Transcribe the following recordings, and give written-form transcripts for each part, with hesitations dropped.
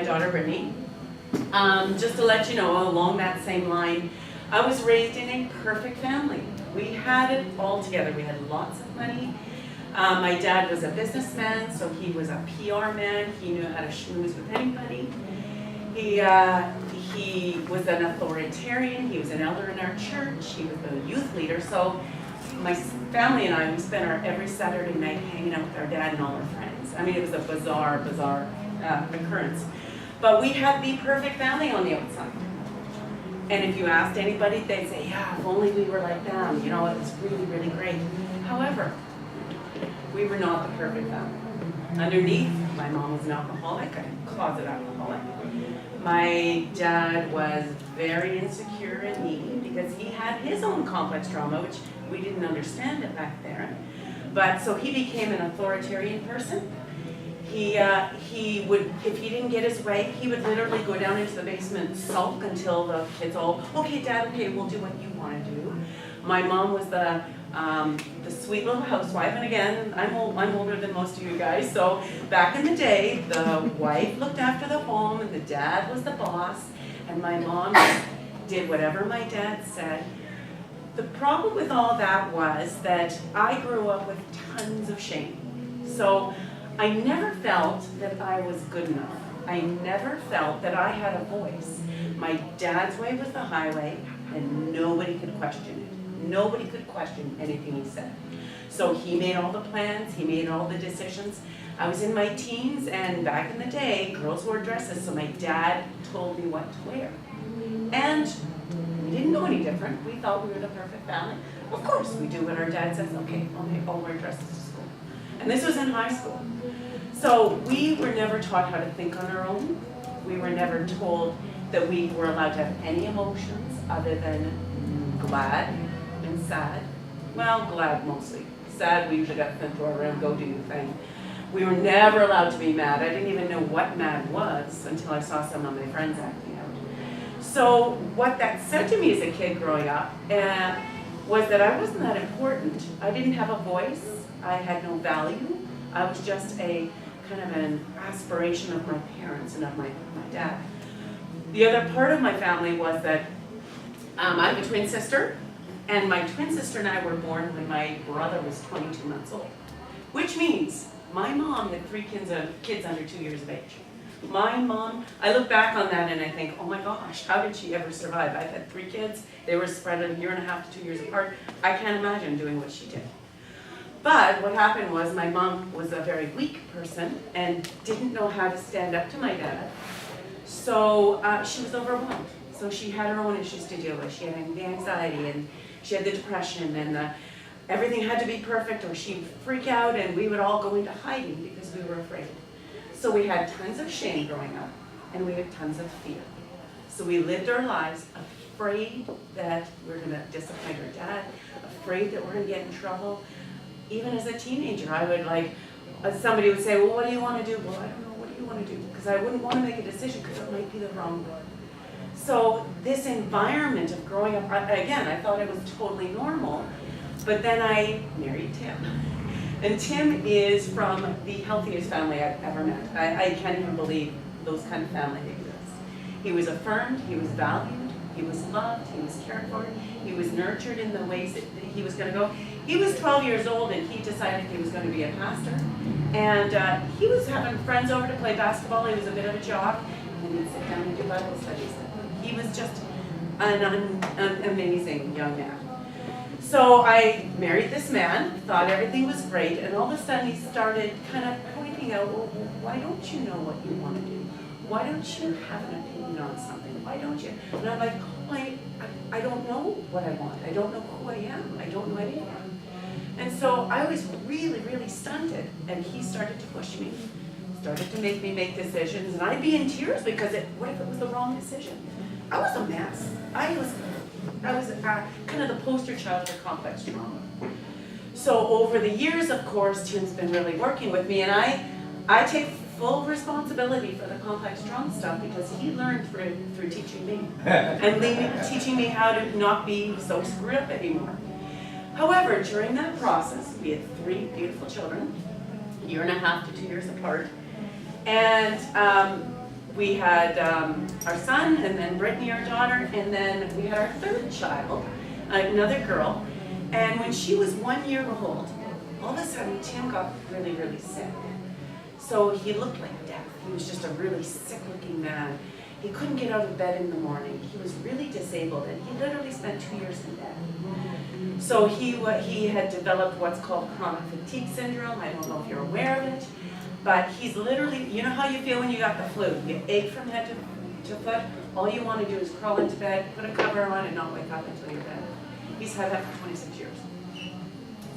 daughter Brittany. Just to let you know, along that same line, I was raised in a perfect family. We had it all together. We had lots of money. My dad was a businessman, so he was a PR man. He knew how to schmooze with anybody. He was an authoritarian. He was an elder in our church. He was a youth leader. So my family and I, we spent our every Saturday night hanging out with our dad and all our friends. I mean, it was a bizarre occurrence. But we had the perfect family on the outside. And if you asked anybody, they'd say, yeah, if only we were like them. You know, it was really, really great. However, we were not the perfect family. Underneath, my mom was an alcoholic, a closet alcoholic. My dad was very insecure and needy because he had his own complex trauma, which we didn't understand it back there. But so he became an authoritarian person. He would, if he didn't get his way, he would literally go down into the basement, sulk until the kids all, okay, Dad, okay, we'll do what you want to do. My mom was the sweet little housewife, and again, I'm older than most of you guys, so back in the day, the wife looked after the home, and the dad was the boss, and my mom did whatever my dad said. The problem with all that was that I grew up with tons of shame. So I never felt that I was good enough. I never felt that I had a voice. My dad's way was the highway, and nobody could question it. Nobody could question anything he said. So he made all the plans, he made all the decisions. I was in my teens, and back in the day, girls wore dresses, so my dad told me what to wear. And we didn't know any different. We thought we were the perfect family. Of course, we do what our dad says. Okay, I'll wear dresses to school. And this was in high school. So we were never taught how to think on our own. We were never told that we were allowed to have any emotions other than glad and sad. Well, glad mostly. Sad, we usually got sent to our room, go do your thing. We were never allowed to be mad. I didn't even know what mad was until I saw some of my friends acting out. So what that said to me as a kid growing up was that I wasn't that important. I didn't have a voice. I had no value. I was just a kind of an aspiration of my parents and of my dad. The other part of my family was that I have a twin sister, and my twin sister and I were born when my brother was 22 months old, which means my mom had 3 kids under 2 years of age. My mom, I look back on that and I think, oh my gosh, how did she ever survive? I've had 3 kids, they were spread a year and a half to 2 years apart. I can't imagine doing what she did. But what happened was my mom was a very weak person and didn't know how to stand up to my dad. So she was overwhelmed. So she had her own issues to deal with. She had the anxiety and she had the depression and everything had to be perfect or she'd freak out and we would all go into hiding because we were afraid. So we had tons of shame growing up and we had tons of fear. So we lived our lives afraid that we're going to disappoint our dad, afraid that we're going to get in trouble. Even as a teenager, I would somebody would say, well, what do you want to do? Well, I don't know, what do you want to do? Because I wouldn't want to make a decision because it might be the wrong one. So this environment of growing up, again, I thought it was totally normal, but then I married Tim. And Tim is from the healthiest family I've ever met. I can't even believe those kind of family exist. He was affirmed, he was valued, he was loved, he was cared for, he was nurtured in the ways that he was going to go. He was 12 years old and he decided he was going to be a pastor. And he was having friends over to play basketball. He was a bit of a jock. And he'd sit down and do Bible studies. He was just an amazing young man. So I married this man, thought everything was great, and all of a sudden he started kind of pointing out, well, why don't you know what you want to do? Why don't you have an opinion on something? Why don't you? And I'm like, I don't know what I want. I don't know who I am. I don't know anything. And so I was really, really stunted, and he started to push me, started to make me make decisions, and I'd be in tears because what if it was the wrong decision? I was a mess. I was kind of the poster child of complex trauma. So over the years, of course, Tim's been really working with me, and I take full responsibility for the complex trauma stuff because he learned through teaching me and teaching me how to not be so screwed up anymore. However, during that process, we had 3 beautiful children, 1.5 to 2 years apart, and we had our son, and then Brittany, our daughter, and then we had our third child, another girl. And when she was 1 year old, all of a sudden Tim got really, really sick. So he looked like death. He was just a really sick-looking man. He couldn't get out of bed in the morning. He was really disabled, and he literally spent 2 years in bed. So he had developed what's called chronic fatigue syndrome. I don't know if you're aware of it, but he's literally, you know how you feel when you got the flu? You ache from head to foot. All you want to do is crawl into bed, put a cover on, and not wake up until you're dead. He's had that for 26 years.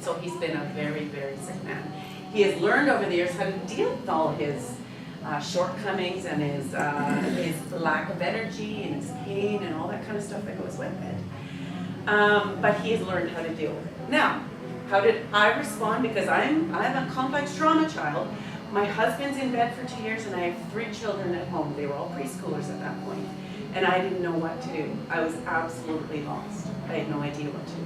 So he's been a very, very sick man. He has learned over the years how to deal with all his shortcomings and his lack of energy and his pain and all that kind of stuff that goes with it. But he has learned how to deal with it. Now, how did I respond? Because I'm a complex trauma child. My husband's in bed for 2 years, and I have 3 children at home. They were all preschoolers at that point, and I didn't know what to do. I was absolutely lost. I had no idea what to do.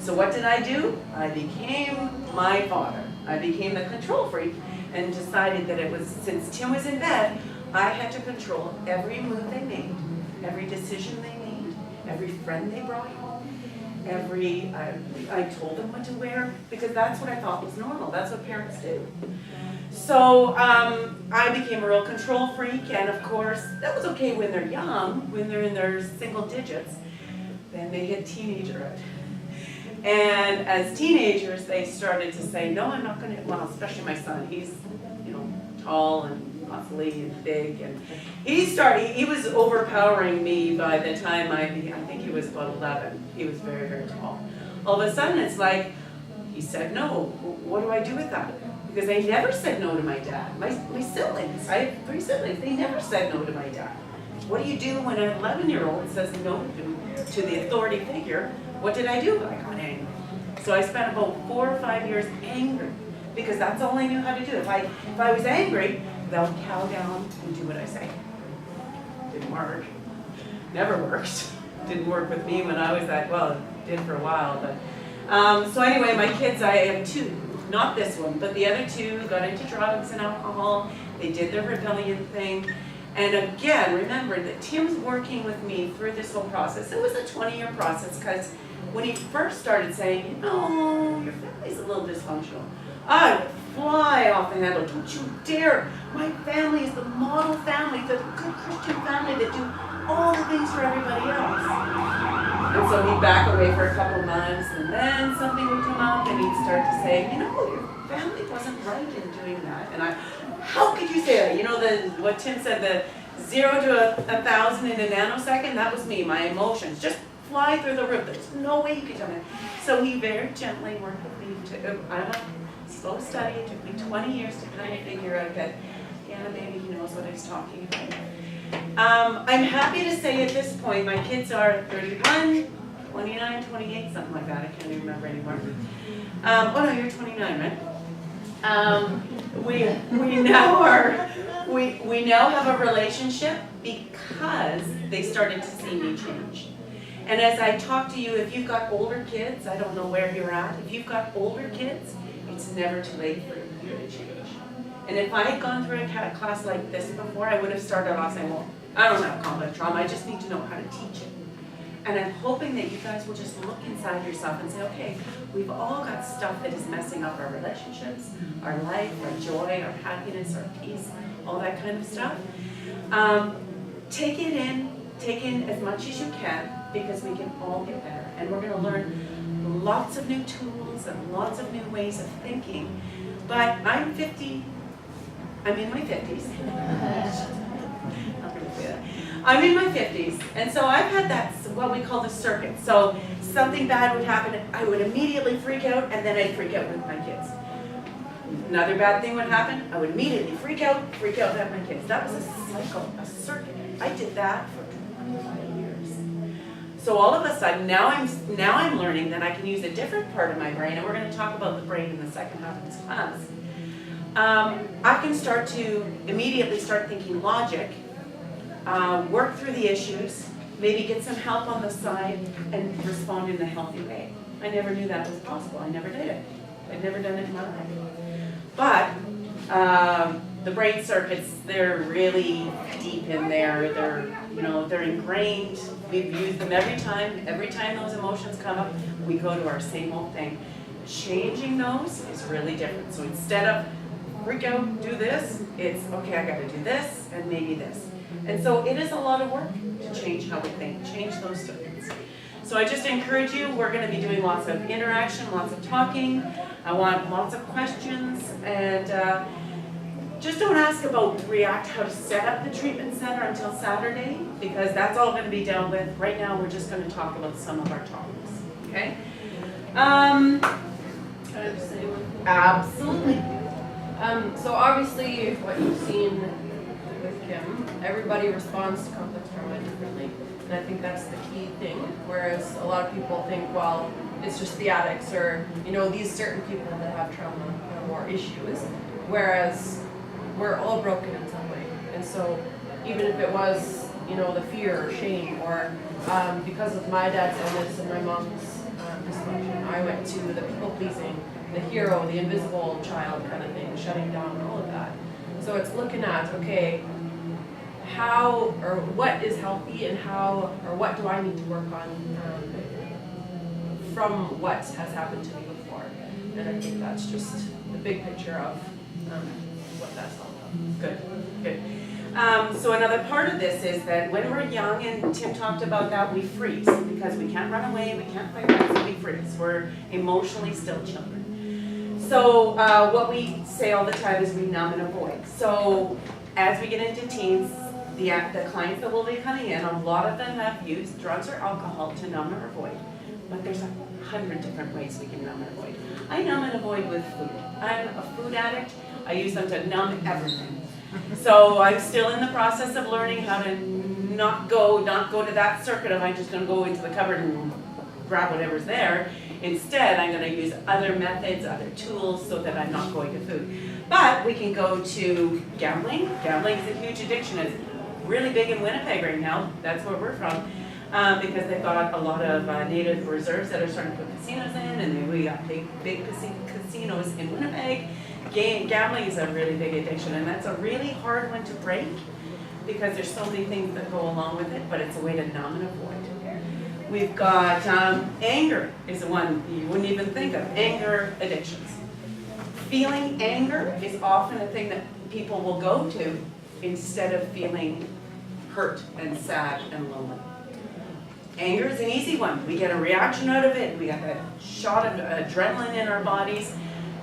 So what did I do? I became my father. I became the control freak and decided that it was, since Tim was in bed, I had to control every move they made, every decision they made, every friend they brought home, I told them what to wear, because that's what I thought was normal. That's what parents do. So I became a real control freak, and of course, that was okay when they're young, when they're in their single digits. Then they hit teenagerhood. And as teenagers, they started to say, no, I'm not going to, well, especially my son, he's, tall and muscly and big, and he was overpowering me by the time I think he was about 11. He was very, very tall. All of a sudden, it's like, he said no. What do I do with that? Because they never said no to my dad. My siblings, I have 3 siblings, they never said no to my dad. What do you do when an 11-year-old says no to the authority figure? What did I do? I got angry. So I spent about 4 or 5 years angry, because that's all I knew how to do. If I was angry, they'll cow down and do what I say. Didn't work. Never worked. Didn't work with me when I was that, well, it did for a while. But so anyway, my kids, I have 2. Not this one, but the other 2 got into drugs and alcohol. They did their rebellion thing. And again, remember that Tim's working with me through this whole process. It was a 20-year process, because when he first started saying, your family's a little dysfunctional, I would fly off the handle. Don't you dare. My family is the model family, the good Christian family that do all the things for everybody else. And so he'd back away for a couple months, and then something would come up, and he'd start to say, your family wasn't right in doing that. And how could you say that? What Tim said, the 0 to 1,000 in a nanosecond, that was me, my emotions. Just fly through the roof. There's no way you could tell me. So he very gently worked with me. I'm a slow study. It took me 20 years to kind of figure out that, maybe he knows what he's talking about. I'm happy to say at this point, my kids are 31, 29, 28, something like that. I can't even remember anymore. Oh no, you're 29, right? We now have a relationship because they started to see me change. And as I talk to you, if you've got older kids, I don't know where you're at, if you've got older kids, it's never too late for you to change. And if I had gone through a class like this before, I would have started off saying, well, I don't have complex trauma, I just need to know how to teach it. And I'm hoping that you guys will just look inside yourself and say, okay, we've all got stuff that is messing up our relationships, our life, our joy, our happiness, our peace, all that kind of stuff. Take in as much as you can, because we can all get better. And we're going to learn lots of new tools and lots of new ways of thinking. But I'm 50, I'm in my 50s. I'm going to say that. I'm in my 50s, and so I've had that, what we call the circuit. So something bad would happen, I would immediately freak out, and then I'd freak out with my kids. Another bad thing would happen, I would immediately freak out with my kids. That was a cycle, a circuit. I did that for 25 years. So all of a sudden, now I'm learning that I can use a different part of my brain, and we're going to talk about the brain in the second half of this class. I can start to immediately start thinking logic, work through the issues, maybe get some help on the side, and respond in a healthy way. I never knew that was possible. I never did it. I'd never done it in my life. But The brain circuits, they're really deep in there. They're ingrained. We've used them every time. Every time those emotions come up, we go to our same old thing. Changing those is really different. So instead of freak out, do this, it's okay, I gotta do this and maybe this. And so it is a lot of work to change how we think, change those circuits. So I just encourage you, we're gonna be doing lots of interaction, lots of talking. I want lots of questions, and just don't ask about React, how to set up the treatment center until Saturday, because that's all gonna be dealt with. Right now, we're just gonna talk about some of our topics, okay? Can I just say one thing? Absolutely. So obviously, what you've seen with Kim, everybody responds to complex trauma differently. And I think that's the key thing. Whereas a lot of people think, well, it's just the addicts or, these certain people that have trauma or more issues. Whereas we're all broken in some way. And so even if it was, the fear or shame or because of my dad's illness and my mom's dysfunction, I went to the people pleasing, the hero, the invisible child kind of thing, shutting down all of that. So it's looking at, okay, how or what is healthy and how or what do I need to work on from what has happened to me before. And I think that's just the big picture of what that's all about. Good, good. So another part of this is that when we're young, and Tim talked about that, we freeze because we can't run away, we can't fight back, so we freeze. We're emotionally still children. So what we say all the time is we numb and avoid. So as we get into teens, the clients that will be coming in, a lot of them have used drugs or alcohol to numb or avoid. But there's 100 different ways we can numb or avoid. I numb and avoid with food. I'm a food addict. I use them to numb everything. So I'm still in the process of learning how to not go to that circuit of I'm just going to go into the cupboard and grab whatever's there. Instead, I'm going to use other methods, other tools, so that I'm not going to food. But we can go to gambling. Gambling is a huge addiction. It's really big in Winnipeg right now. That's where we're from. Because they've got a lot of native reserves that are starting to put casinos in, and then we got big casinos in Winnipeg. Gambling is a really big addiction, and that's a really hard one to break because there's so many things that go along with it, but it's a way to numb and avoid. We've got anger is the one you wouldn't even think of, anger addictions. Feeling anger is often a thing that people will go to instead of feeling hurt and sad and lonely. Anger is an easy one. We get a reaction out of it. We got that shot of adrenaline in our bodies.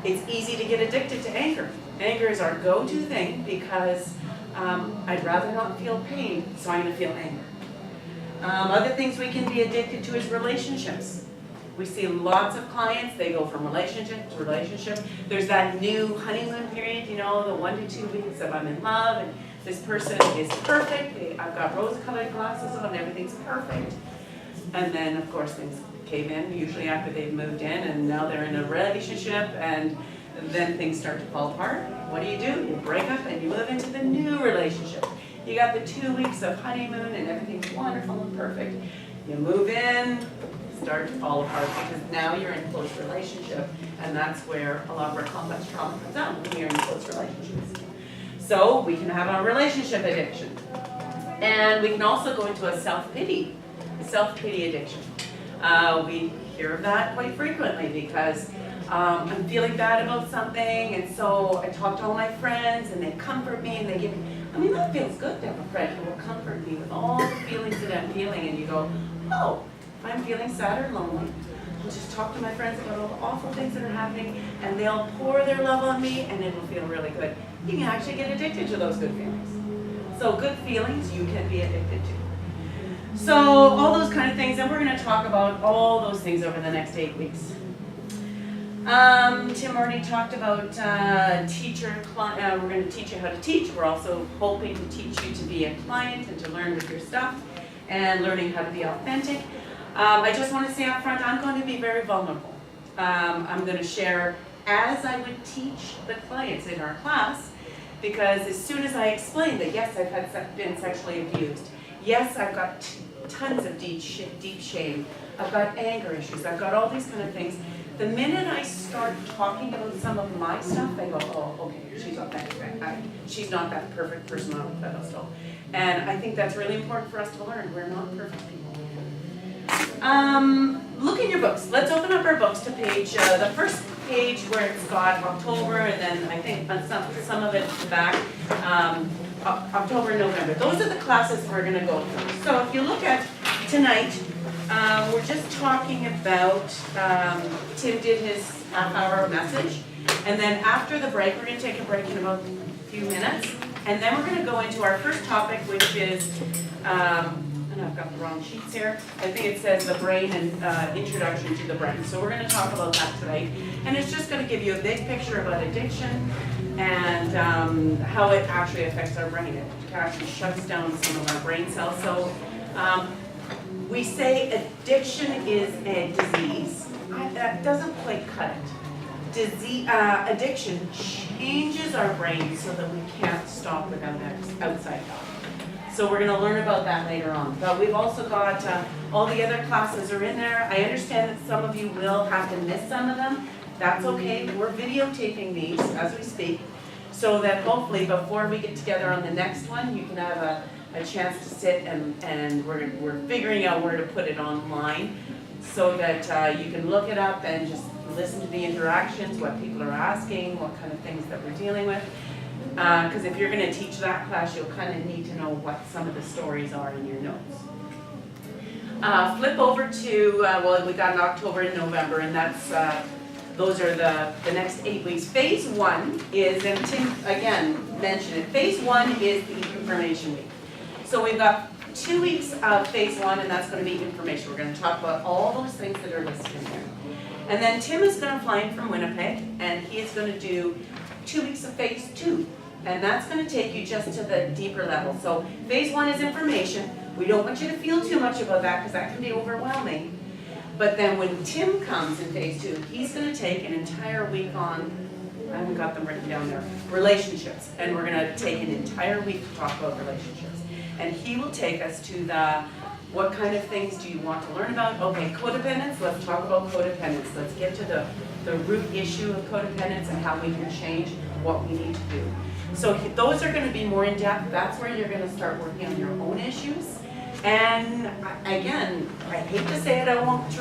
It's easy to get addicted to anger. Anger is our go-to thing because I'd rather not feel pain, so I'm going to feel anger. Other things we can be addicted to is relationships. We see lots of clients, they go from relationship to relationship. There's that new honeymoon period, the 1 to 2 weeks of I'm in love, and this person is perfect. I've got rose-colored glasses on, everything's perfect. And then, of course, things cave in, usually after they've moved in, and now they're in a relationship, and then things start to fall apart. What do? You break up and you move into the new relationship. You got the 2 weeks of honeymoon and everything's wonderful and perfect. You move in, start to fall apart because now you're in a close relationship, and that's where a lot of our complex trauma comes out, when we are in close relationships. So we can have a relationship addiction. And we can also go into a self-pity addiction. We hear of that quite frequently because I'm feeling bad about something, and so I talk to all my friends and they comfort me and they give me, that feels good to have a friend who will comfort me with all the feelings that I'm feeling, and you go, oh, if I'm feeling sad or lonely, I'll just talk to my friends about all the awful things that are happening, and they'll pour their love on me and it'll feel really good. You can actually get addicted to those good feelings. So good feelings you can be addicted to. So all those kind of things, and we're going to talk about all those things over the next 8 weeks. Tim already talked about we're going to teach you how to teach. We're also hoping to teach you to be a client and to learn with your stuff and learning how to be authentic. I just want to say up front, I'm going to be very vulnerable. I'm going to share as I would teach the clients in our class, because as soon as I explain that yes, I've been sexually abused, yes, I've got tons of deep shame, I've got anger issues, I've got all these kind of things, The minute I start talking about some of my stuff, they go, oh, okay, she's not that perfect person on the pedestal. And I think that's really important for us to learn. We're not perfect people. Look in your books. Let's open up our books to page, the first page where it's got October, and then I think on some of it at the back, October and November. Those are the classes we're going to go through. So if you look at tonight, we're just talking about, Tim did his half-hour message, and then after the break, we're going to take a break in about a few minutes, and then we're going to go into our first topic, which is, and I've got the wrong sheets here, I think it says the brain and introduction to the brain. So we're going to talk about that today, and it's just going to give you a big picture about addiction and how it actually affects our brain. It actually shuts down some of our brain cells. So we say addiction is a disease. That doesn't quite cut it. Addiction changes our brain so that we can't stop without outside help. So we're going to learn about that later on. But we've also got all the other classes are in there. I understand that some of you will have to miss some of them. That's okay. We're videotaping these as we speak, so that hopefully before we get together on the next one, you can have a chance to sit and we're figuring out where to put it online so that you can look it up and just listen to the interactions, what people are asking, what kind of things that we're dealing with. Because if you're going to teach that class, you'll kind of need to know what some of the stories are in your notes. Flip over to, well, we got in October and November, and that's those are the next 8 weeks. Phase 1 is, and Tim again mentioned it, phase 1 is the information week. So we've got 2 weeks of phase 1, and that's going to be information. We're going to talk about all those things that are listed in here. And then Tim is going to fly in from Winnipeg, and he is going to do 2 weeks of phase 2. And that's going to take you just to the deeper level. So phase 1 is information. We don't want you to feel too much about that because that can be overwhelming. But then when Tim comes in phase 2, he's going to take an entire week on, I haven't got them written down there, relationships. And we're going to take an entire week to talk about relationships. And he will take us to the, what kind of things do you want to learn about? Okay, codependence, let's talk about codependence. Let's get to the root issue of codependence and how we can change what we need to do. So those are going to be more in depth. That's where you're going to start working on your own issues. And again, I hate to say it, I don't want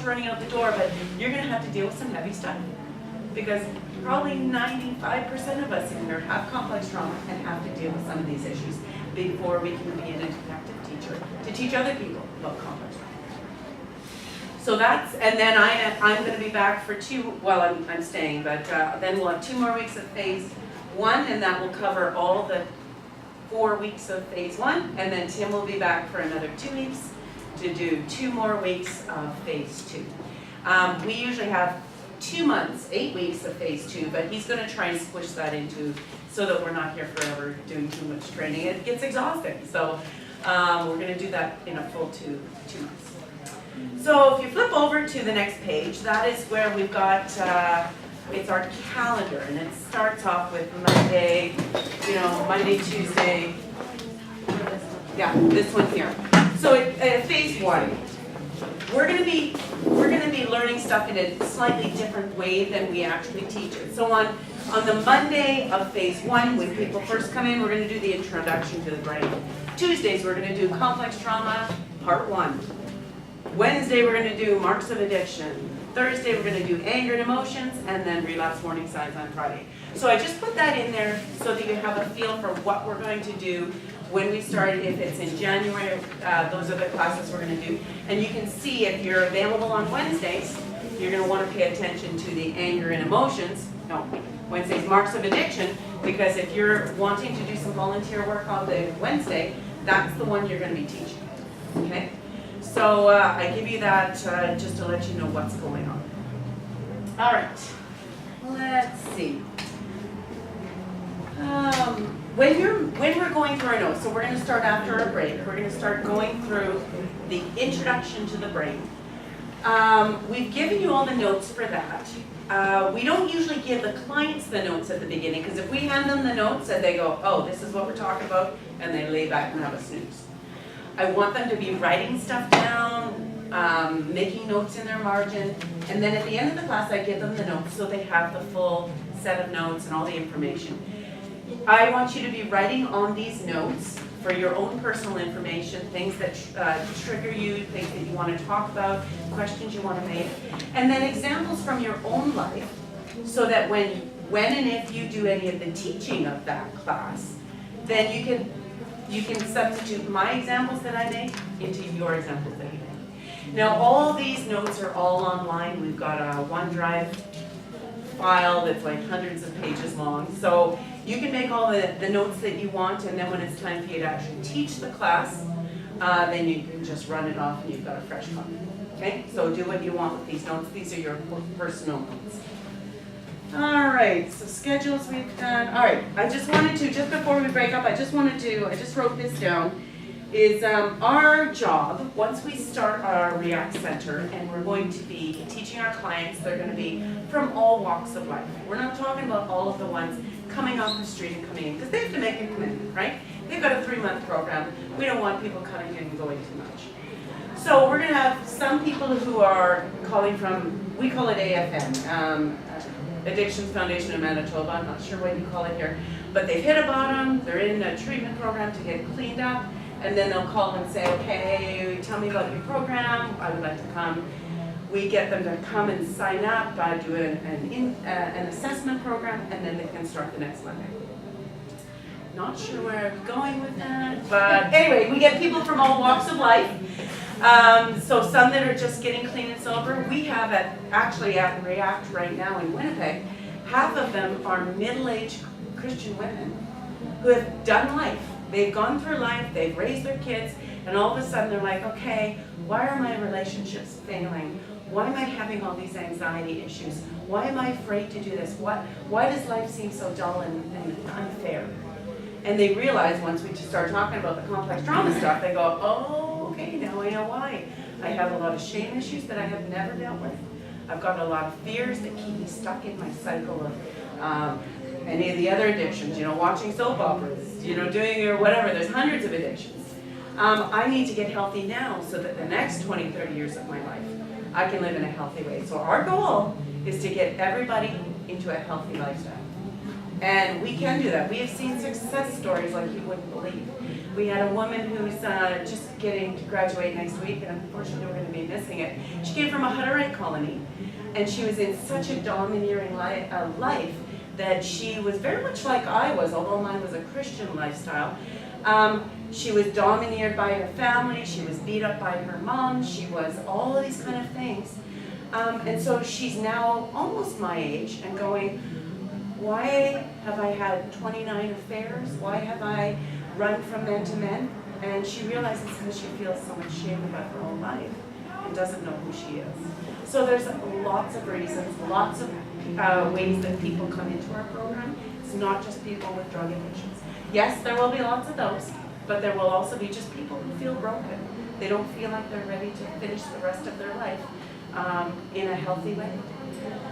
you running out the door, but you're going to have to deal with some heavy stuff. Because probably 95% of us in here have complex trauma and have to deal with some of these issues before we can be an effective teacher to teach other people about complex trauma. So that's, and then I'm going to be back for I'm staying, but then we'll have 2 more weeks of phase 1, and that will cover all the 4 weeks of phase 1, and then Tim will be back for another 2 weeks to do 2 more weeks of phase 2. We usually have 2 months, 8 weeks of phase 2, but he's going to try and squish that into so that we're not here forever doing too much training. It gets exhausting, so we're going to do that in a full 2 months. So if you flip over to the next page, that is where we've got, it's our calendar, and it starts off with Monday, Monday, Tuesday, yeah, this one here. So phase 1, we're going to be learning stuff in a slightly different way than we actually teach it. So on the Monday of phase 1, when people first come in, we're going to do the introduction to the brain. Tuesdays, we're going to do complex trauma, part 1. Wednesday, we're going to do marks of addiction. Thursday, we're going to do anger and emotions, and then relapse warning signs on Friday. So I just put that in there so that you have a feel for what we're going to do when we start. If it's in January, those are the classes we're going to do. And you can see if you're available on Wednesdays, you're going to want to pay attention to the anger and emotions. No, Wednesday's marks of addiction, because if you're wanting to do some volunteer work on the Wednesday, that's the one you're going to be teaching. Okay? So I give you that just to let you know what's going on. All right, let's see. When we're going through our notes, so we're going to start after our break. We're going to start going through the introduction to the brain. We've given you all the notes for that. We don't usually give the clients the notes at the beginning, because if we hand them the notes and they go, oh, this is what we're talking about, and they lay back and have a snooze. I want them to be writing stuff down, making notes in their margin, and then at the end of the class I give them the notes so they have the full set of notes and all the information. I want you to be writing on these notes for your own personal information, things that trigger you, things that you want to talk about, questions you want to make, and then examples from your own life, so that when and if you do any of the teaching of that class, then you can substitute my examples that I make into your examples that you make. Now all these notes are all online. We've got a OneDrive file that's like hundreds of pages long, so you can make all the notes that you want, and then when it's time for you to actually teach the class, then you can just run it off and you've got a fresh copy. Okay, so do what you want with these notes. These are your personal notes. All right, so schedules we've done. All right, I just wanted to, just before we break up, I just wrote this down, is our job, once we start our React Center, and we're going to be teaching our clients, they're going to be from all walks of life. We're not talking about all of the ones coming off the street and coming in, because they have to make a commitment, right? They've got a 3-month program. We don't want people coming in and going too much. So we're going to have some people who are calling from, we call it AFM, Addictions Foundation of Manitoba. I'm not sure what you call it here, but they've hit a bottom, they're in a treatment program to get cleaned up, and then they'll call and say, okay, tell me about your program, I would like to come. We get them to come and sign up, do an assessment program, and then they can start the next Monday. Not sure where I'm going with that, but anyway, we get people from all walks of life. So some that are just getting clean and sober. We have actually at React right now in Winnipeg, half of them are middle-aged Christian women who have done life. They've gone through life, they've raised their kids, and all of a sudden they're like, okay, why are my relationships failing? Why am I having all these anxiety issues? Why am I afraid to do this? Why does life seem so dull and unfair? And they realize once we start talking about the complex trauma stuff, they go, oh, okay, now I know why. I have a lot of shame issues that I have never dealt with. I've got a lot of fears that keep me stuck in my cycle of any of the other addictions, watching soap operas, doing or whatever. There's hundreds of addictions. I need to get healthy now so that the next 20, 30 years of my life, I can live in a healthy way. So our goal is to get everybody into a healthy lifestyle. And we can do that. We have seen success stories like you wouldn't believe. We had a woman who's just getting to graduate next week, and unfortunately we're going to be missing it. She came from a Hutterite colony, and she was in such a domineering life that she was very much like I was, although mine was a Christian lifestyle. She was domineered by her family, she was beat up by her mom, she was all of these kind of things. And so she's now almost my age and going, why have I had 29 affairs? Why have I run from men to men? And she realizes because she feels so much shame about her own life and doesn't know who she is. So there's lots of reasons, lots of ways that people come into our program. It's not just people with drug addictions. Yes, there will be lots of those, but there will also be just people who feel broken. They don't feel like they're ready to finish the rest of their life in a healthy way.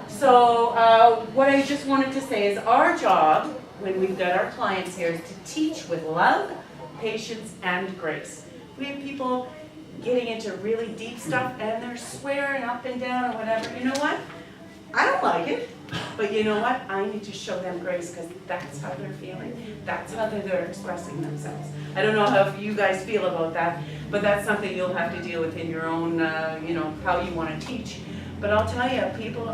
So what I just wanted to say is our job, when we've got our clients here, is to teach with love, patience, and grace. We have people getting into really deep stuff and they're swearing up and down or whatever. You know what? I don't like it, but you know what? I need to show them grace because that's how they're feeling. That's how they're expressing themselves. I don't know how you guys feel about that, but that's something you'll have to deal with in your own, how you want to teach. But I'll tell you, people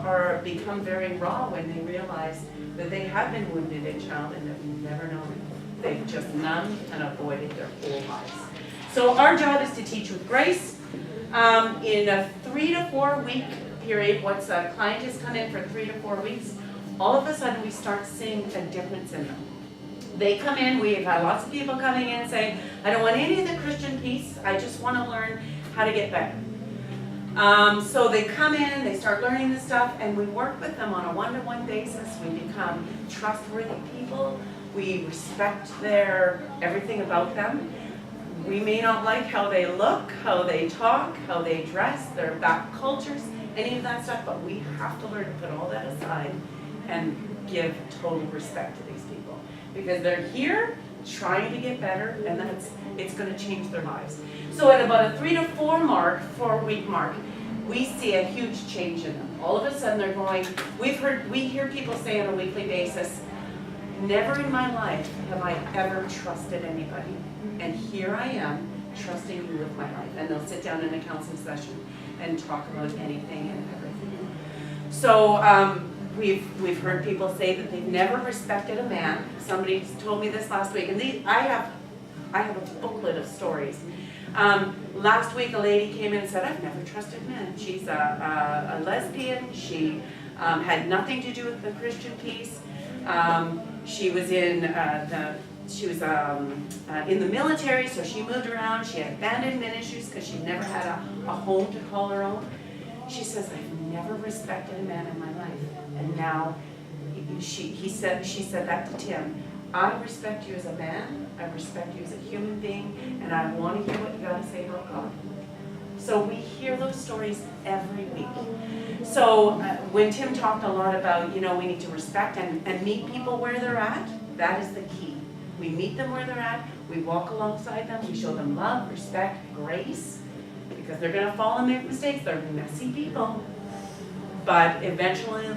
become very raw when they realize that they have been wounded in childhood and have never known it. They've just numbed and avoided their whole lives. So our job is to teach with grace. In a 3 to 4 week period, once a client has come in for 3 to 4 weeks, all of a sudden we start seeing a difference in them. They come in, we've had lots of people coming in saying, I don't want any of the Christian piece, I just want to learn how to get better. So they come in, they start learning this stuff, and we work with them on a one-to-one basis. We become trustworthy people. We respect everything about them. We may not like how they look, how they talk, how they dress, their back cultures, any of that stuff, but we have to learn to put all that aside and give total respect to these people. Because they're here, trying to get better, and it's going to change their lives. So at about a 3 to 4 week mark, we see a huge change in them. All of a sudden they're going, we hear people say on a weekly basis, never in my life have I ever trusted anybody. And here I am trusting you with my life. And they'll sit down in a counseling session and talk about anything and everything. So we've heard people say that they've never respected a man. Somebody told me this last week, and I have a booklet of stories. Last week a lady came in and said, I've never trusted men. She's a lesbian. She had nothing to do with the Christian piece. She was in the military, so she moved around. She had abandonment issues because she never had a home to call her own. She says, I've never respected a man in my life. And now she said that to Tim. I respect you as a man, I respect you as a human being, and I want to hear what you got to say about God. So we hear those stories every week. So when Tim talked a lot about, we need to respect and meet people where they're at, that is the key. We meet them where they're at, we walk alongside them, we show them love, respect, grace, because they're going to fall and make mistakes. They're messy people. But eventually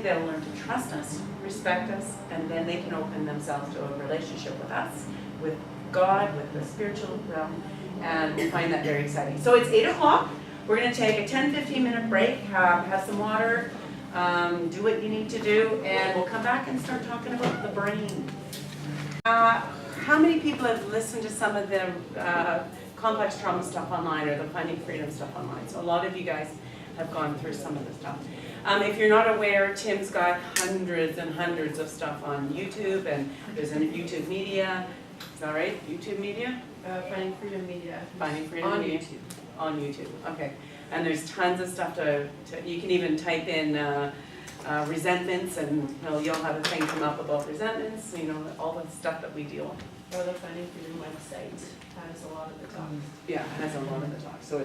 they'll learn to trust us, respect us, and then they can open themselves to a relationship with us, with God, with the spiritual realm, and we find that very exciting. So it's 8 o'clock. We're going to take a 10-15 minute break, have some water, do what you need to do, and we'll come back and start talking about the brain. How many people have listened to some of the complex trauma stuff online or the Finding Freedom stuff online? So a lot of you guys have gone through some of the stuff. If you're not aware, Tim's got hundreds and hundreds of stuff on YouTube, and there's a YouTube Media. Is that right? YouTube Media? Finding Freedom Media. Finding Freedom On Media. YouTube. On YouTube. Okay. And there's tons of stuff you can even type in resentments, and you'll have a thing come up about resentments. All the stuff that we deal with. Or the Finding Freedom website has a lot of the talk. Yeah, it has a lot of the talk. So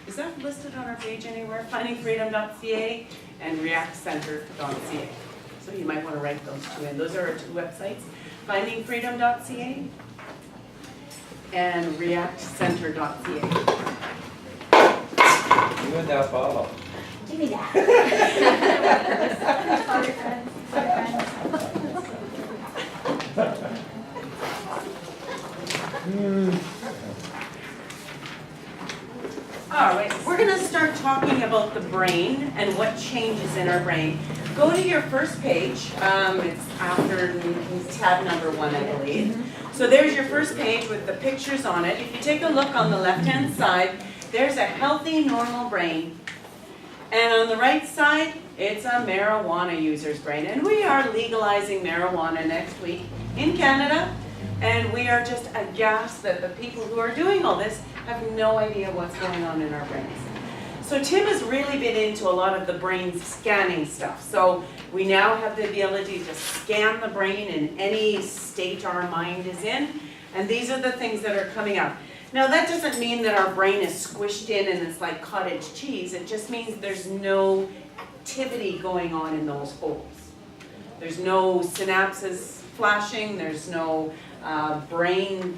is that listed on our page anywhere? Findingfreedom.ca and reactcenter.ca. So you might want to write those two in. Those are our two websites, findingfreedom.ca and reactcenter.ca. You and that follow. Give me that. Tell your friends. All right, we're going to start talking about the brain and what changes in our brain. Go to your first page. It's after tab number 1, I believe. So there's your first page with the pictures on it. If you take a look on the left-hand side, there's a healthy, normal brain. And on the right side, it's a marijuana user's brain. And we are legalizing marijuana next week in Canada. And we are just aghast that the people who are doing all this have no idea what's going on in our brains. So Tim has really been into a lot of the brain scanning stuff. So we now have the ability to scan the brain in any state our mind is in. And these are the things that are coming up. Now that doesn't mean that our brain is squished in and it's like cottage cheese. It just means there's no activity going on in those holes. There's no synapses flashing. There's no brain,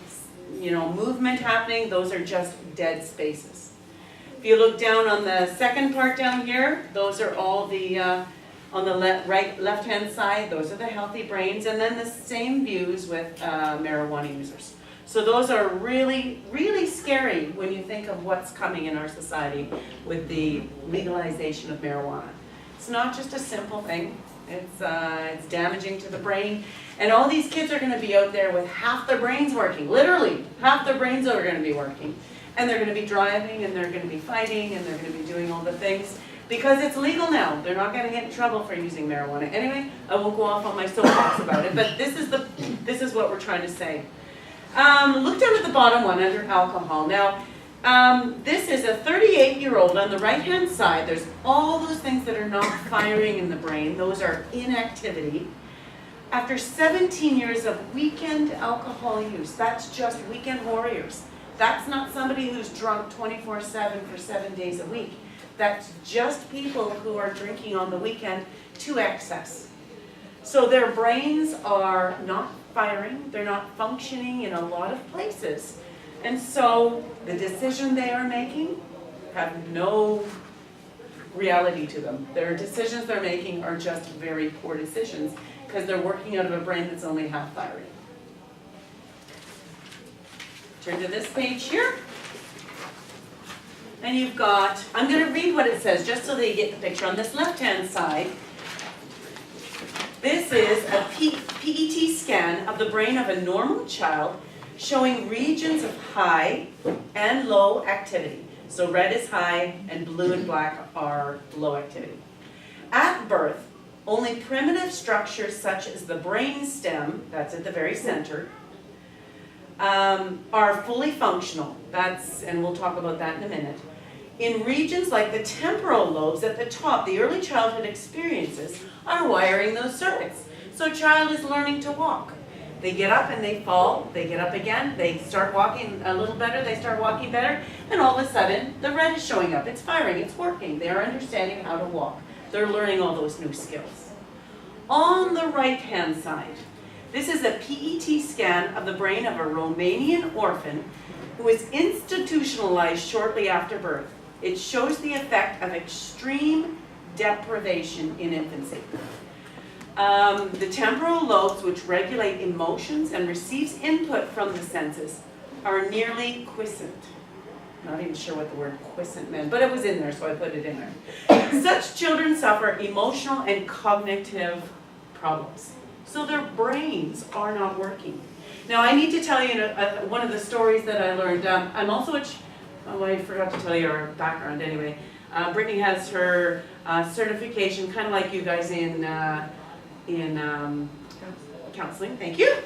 movement happening. Those are just dead spaces. If you look down on the second part down here, those are all the, on the left-hand side, those are the healthy brains, and then the same views with marijuana users. So those are really, really scary when you think of what's coming in our society with the legalization of marijuana. It's not just a simple thing. It's damaging to the brain. And all these kids are going to be out there with half their brains working. Literally, half their brains are going to be working. And they're going to be driving, and they're going to be fighting, and they're going to be doing all the things. Because it's legal now. They're not going to get in trouble for using marijuana. Anyway, I won't go off on my soapbox about it, but this is what we're trying to say. Look down at the bottom one under alcohol. Now, this is a 38-year-old on the right-hand side. There's all those things that are not firing in the brain. Those are inactivity. After 17 years of weekend alcohol use, that's just weekend warriors. That's not somebody who's drunk 24/7 for 7 days a week. That's just people who are drinking on the weekend to excess. So their brains are not firing, they're not functioning in a lot of places. And so the decision they are making have no reality to them. Their decisions they're making are just very poor decisions because they're working out of a brain that's only half firing. Turn to this page here. And you've got, I'm going to read what it says just so that you get the picture. On this left-hand side, this is a PET scan of the brain of a normal child showing regions of high and low activity. So red is high and blue and black are low activity. At birth, only primitive structures such as the brain stem, that's at the very center, are fully functional. And we'll talk about that in a minute. In regions like the temporal lobes at the top, the early childhood experiences are wiring those circuits. So a child is learning to walk. They get up and they fall, they get up again, they start walking a little better, they start walking better, and all of a sudden the red is showing up. It's firing, it's working. They are understanding how to walk. They're learning all those new skills. On the right-hand side, this is a PET scan of the brain of a Romanian orphan who was institutionalized shortly after birth. It shows the effect of extreme deprivation in infancy. The temporal lobes, which regulate emotions and receives input from the senses, are nearly quiescent. Not even sure what the word quiescent meant, but it was in there, so I put it in there. Such children suffer emotional and cognitive problems. So their brains are not working. Now I need to tell you one of the stories that I learned. I'm also I forgot to tell you our background anyway. Brittany has her certification, kind of like you guys in counseling. Thank you.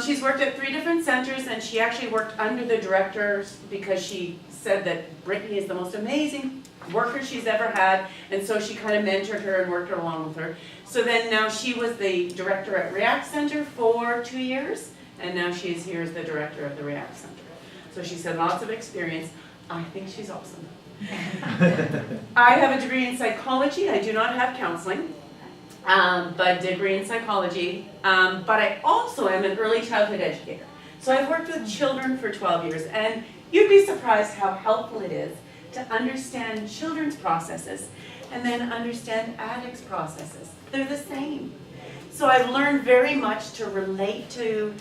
She's worked at 3 different centers, and she actually worked under the directors because she said that Brittany is the most amazing worker she's ever had, and so she kind of mentored her and worked along with her. So then now she was the director at React Center for 2 years, and now she is here as the director of the React Center. So she's had lots of experience. I think she's awesome. I have a degree in psychology. I do not have counseling, but degree in psychology. But I also am an early childhood educator. So I've worked with children for 12 years, and you'd be surprised how helpful it is to understand children's processes and then understand addicts' processes. They're the same. So I've learned very much to relate to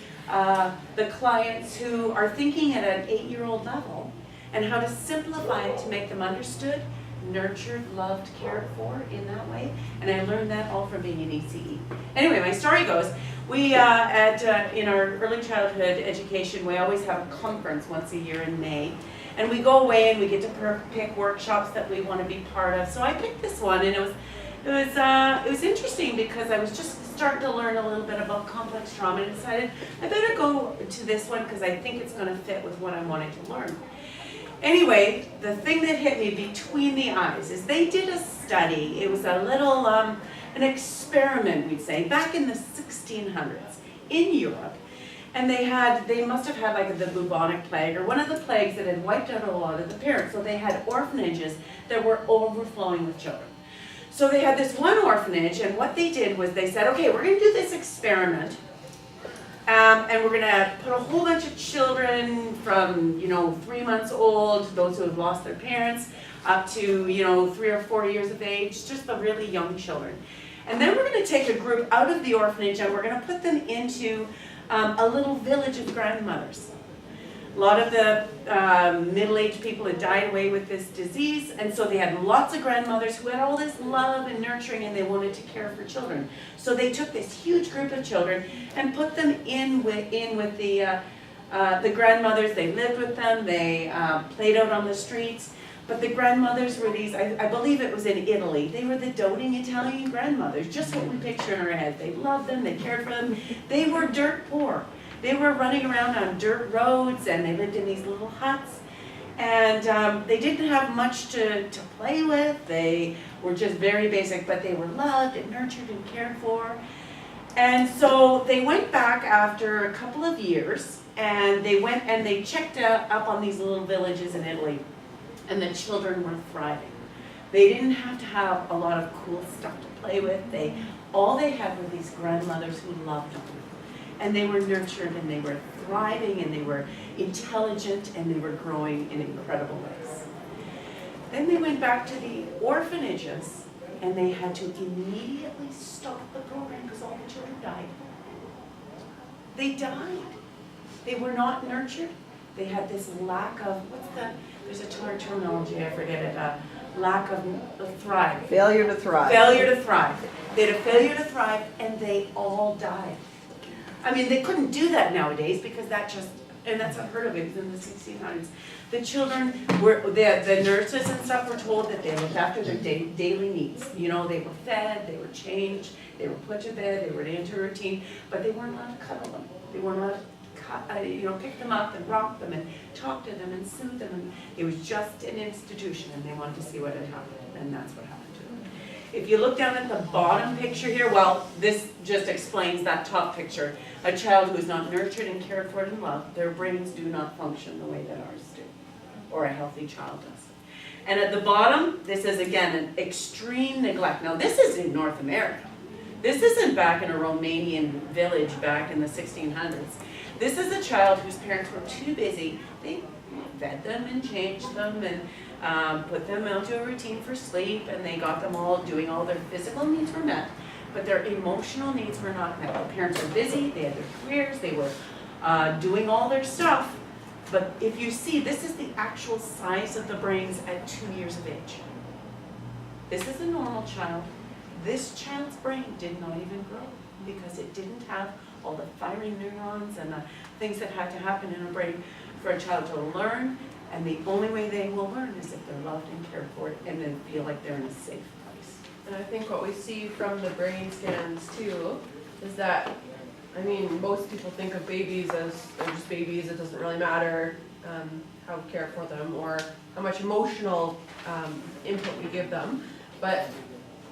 the clients who are thinking at an 8-year-old level and how to simplify it to make them understood, nurtured, loved, cared for in that way. And I learned that all from being an ECE. Anyway, my story goes, we in our early childhood education, we always have a conference once a year in May. And we go away and we get to pick workshops that we want to be part of. So I picked this one, and it was interesting because I was just starting to learn a little bit about complex trauma and decided I better go to this one because I think it's going to fit with what I wanted to learn. Anyway, the thing that hit me between the eyes is they did a study. It was a little, an experiment, we'd say, back in the 1600s in Europe. And they must have had like the bubonic plague or one of the plagues that had wiped out a lot of the parents. So they had orphanages that were overflowing with children. So they had this one orphanage, and what they did was they said, okay, we're going to do this experiment, and we're going to put a whole bunch of children from, 3 months old, those who have lost their parents, up to, 3 or 4 years of age, just the really young children. And then we're going to take a group out of the orphanage, and we're going to put them into a little village of grandmothers. A lot of the middle-aged people had died away with this disease, and so they had lots of grandmothers who had all this love and nurturing, and they wanted to care for children. So they took this huge group of children and put them in with the grandmothers. They lived with them. They played out on the streets. But the grandmothers were these, I believe it was in Italy, they were the doting Italian grandmothers, just what we picture in our heads. They loved them, they cared for them. They were dirt poor. They were running around on dirt roads, and they lived in these little huts. And they didn't have much to play with. They were just very basic, but they were loved and nurtured and cared for. And so they went back after a couple of years, and they went and they checked up on these little villages in Italy. And the children were thriving. They didn't have to have a lot of cool stuff to play with. All they had were these grandmothers who loved them. and they were nurtured, and they were thriving, and they were intelligent, and they were growing in incredible ways. Then they went back to the orphanages, and they had to immediately stop the program because all the children died. They died. They were not nurtured. They had this lack of, there's a terminology, I forget it, lack of thrive. Failure to thrive. Failure to thrive. They had a failure to thrive, and they all died. I mean, they couldn't do that nowadays because that's unheard of. It was in the 1600s. The children were, the nurses and stuff were told that they looked after their daily needs. You know, they were fed, they were changed, they were put to bed, they were into a routine, but they weren't allowed to cuddle them. They weren't allowed to pick them up and rock them and talk to them and soothe them. And it was just an institution, and they wanted to see what had happened, and that's what happened to them. If you look down at the bottom picture here, well, this just explains that top picture. A child who is not nurtured and cared for and loved, their brains do not function the way that ours do, or a healthy child does. And at the bottom, this is again an extreme neglect. Now this is in North America. This isn't back in a Romanian village back in the 1600s. This is a child whose parents were too busy. They fed them and changed them and put them into a routine for sleep, and they got them all doing all their physical needs were met, but their emotional needs were not met. The parents were busy, they had their careers, they were doing all their stuff. But if you see, this is the actual size of the brains at 2 years of age. This is a normal child. This child's brain did not even grow because it didn't have all the firing neurons and the things that had to happen in a brain for a child to learn. And the only way they will learn is if they're loved and cared for and then feel like they're in a safe place. And I think what we see from the brain scans too is that, I mean, most people think of babies as they're just babies, it doesn't really matter how we care for them or how much emotional input we give them. But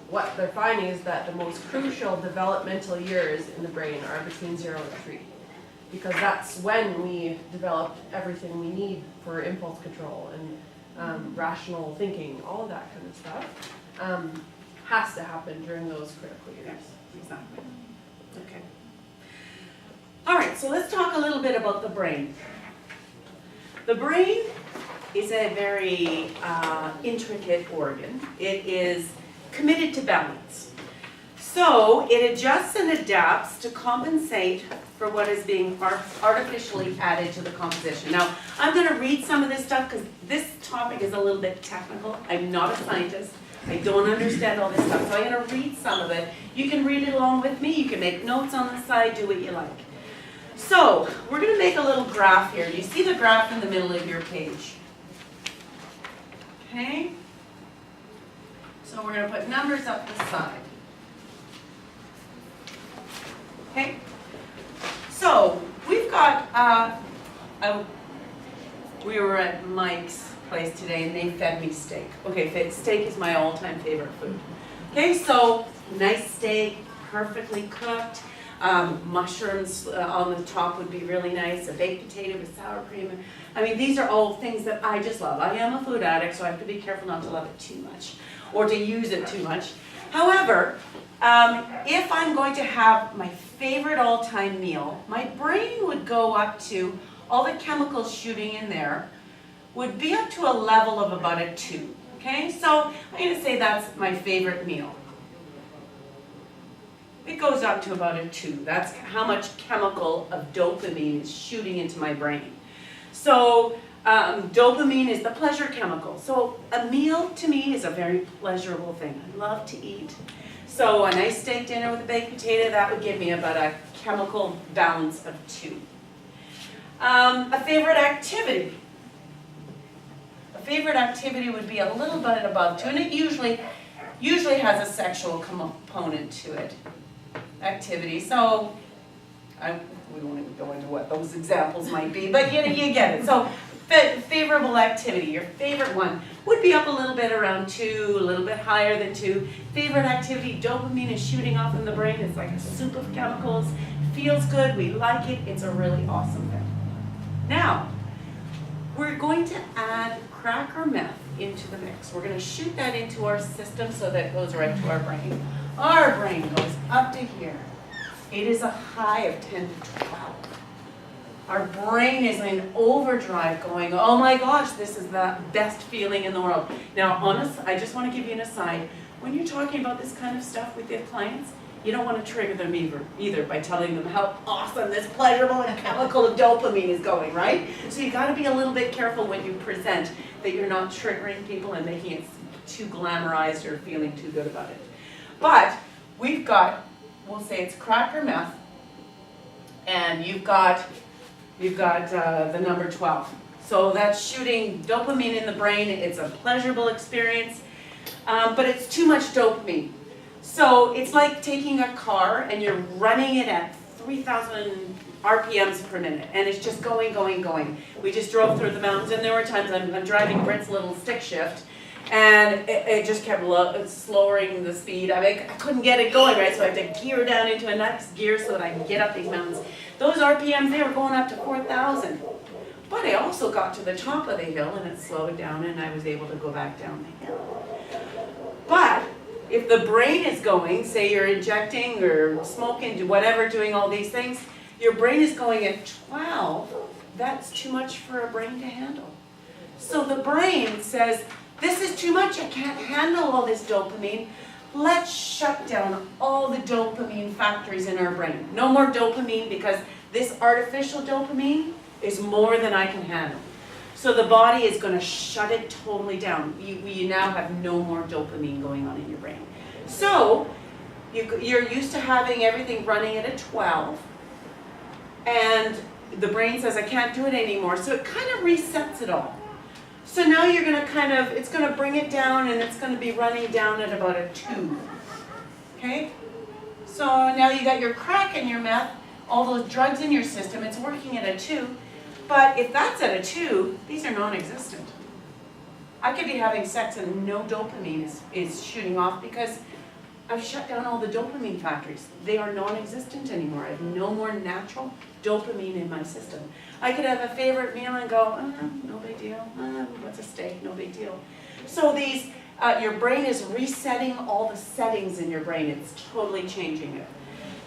what they're finding is that the most crucial developmental years in the brain are between 0 and 3. Because that's when we develop everything we need for impulse control and rational thinking, all of that kind of stuff has to happen during those critical years. Yes, exactly. Okay. All right, so let's talk a little bit about the brain. The brain is a very intricate organ. It is committed to balance. So it adjusts and adapts to compensate for what is being artificially added to the composition. Now, I'm going to read some of this stuff because this topic is a little bit technical. I'm not a scientist. I don't understand all this stuff, so I'm going to read some of it. You can read it along with me. You can make notes on the side, do what you like. So, we're going to make a little graph here. You see the graph in the middle of your page. Okay? So we're going to put numbers up the side. Okay? So, we've got, we were at Mike's place today and they fed me steak. Okay, steak is my all-time favorite food. Okay, so nice steak, perfectly cooked. Mushrooms on the top would be really nice. A baked potato with sour cream. I mean, these are all things that I just love. I am a food addict, so I have to be careful not to love it too much or to use it too much. However, if I'm going to have my favorite all-time meal, my brain would go up to, all the chemicals shooting in there, would be up to a level of about a 2. Okay, so I'm going to say that's my favorite meal. It goes up to about a 2. That's how much chemical of dopamine is shooting into my brain. So dopamine is the pleasure chemical. So a meal to me is a very pleasurable thing. I love to eat. So a nice steak dinner with a baked potato, that would give me about a chemical balance of 2. A favorite activity. A favorite activity would be a little bit above 2, and it usually has a sexual component to it. Activity. So we won't even go into what those examples might be, but you get it. So favorable activity, your favorite one, would be up a little bit around 2, a little bit higher than 2. Favorite activity, dopamine is shooting off in the brain. It's like a soup of chemicals. Feels good. We like it. It's a really awesome thing. Now, we're going to add crack or meth into the mix. We're going to shoot that into our system so that it goes right to our brain. Our brain goes up to here. it is a high of 10 to 12. Our brain is in overdrive going, oh my gosh, this is the best feeling in the world. Now, honest, I just want to give you an aside. When you're talking about this kind of stuff with your clients, you don't want to trigger them either by telling them how awesome this pleasurable and chemical of dopamine is going, right? So you got to be a little bit careful when you present that you're not triggering people and making it too glamorized or feeling too good about it. But we've got, we'll say it's crack or meth, and you've got the number 12. So that's shooting dopamine in the brain. It's a pleasurable experience, but it's too much dopamine. So it's like taking a car and you're running it at 3,000 RPMs per minute, and it's just going, going, going. We just drove through the mountains, and there were times I'm driving Britt's little stick shift, and it just kept slowing the speed. I mean, I couldn't get it going, right? So I had to gear down into a next gear so that I can get up these mountains. Those RPMs, they were going up to 4,000. But I also got to the top of the hill, and it slowed down, and I was able to go back down the hill. But if the brain is going, say you're injecting or smoking, whatever, doing all these things, your brain is going at 12, that's too much for a brain to handle. So the brain says, this is too much, I can't handle all this dopamine. Let's shut down all the dopamine factories in our brain. No more dopamine, because this artificial dopamine is more than I can handle. So the body is going to shut it totally down. You now have no more dopamine going on in your brain. So you're used to having everything running at a 12, and the brain says, I can't do it anymore. So it kind of resets it all. So now you're going to it's going to bring it down, and it's going to be running down at about a 2. Okay? So now you got your crack and your meth, all those drugs in your system, it's working at a 2. But if that's at a 2, these are non-existent. I could be having sex and no dopamine is shooting off because I've shut down all the dopamine factories. They are non-existent anymore. I have no more natural dopamine in my system. I could have a favorite meal and go, no big deal. What's a steak? No big deal. So these, your brain is resetting all the settings in your brain. It's totally changing it.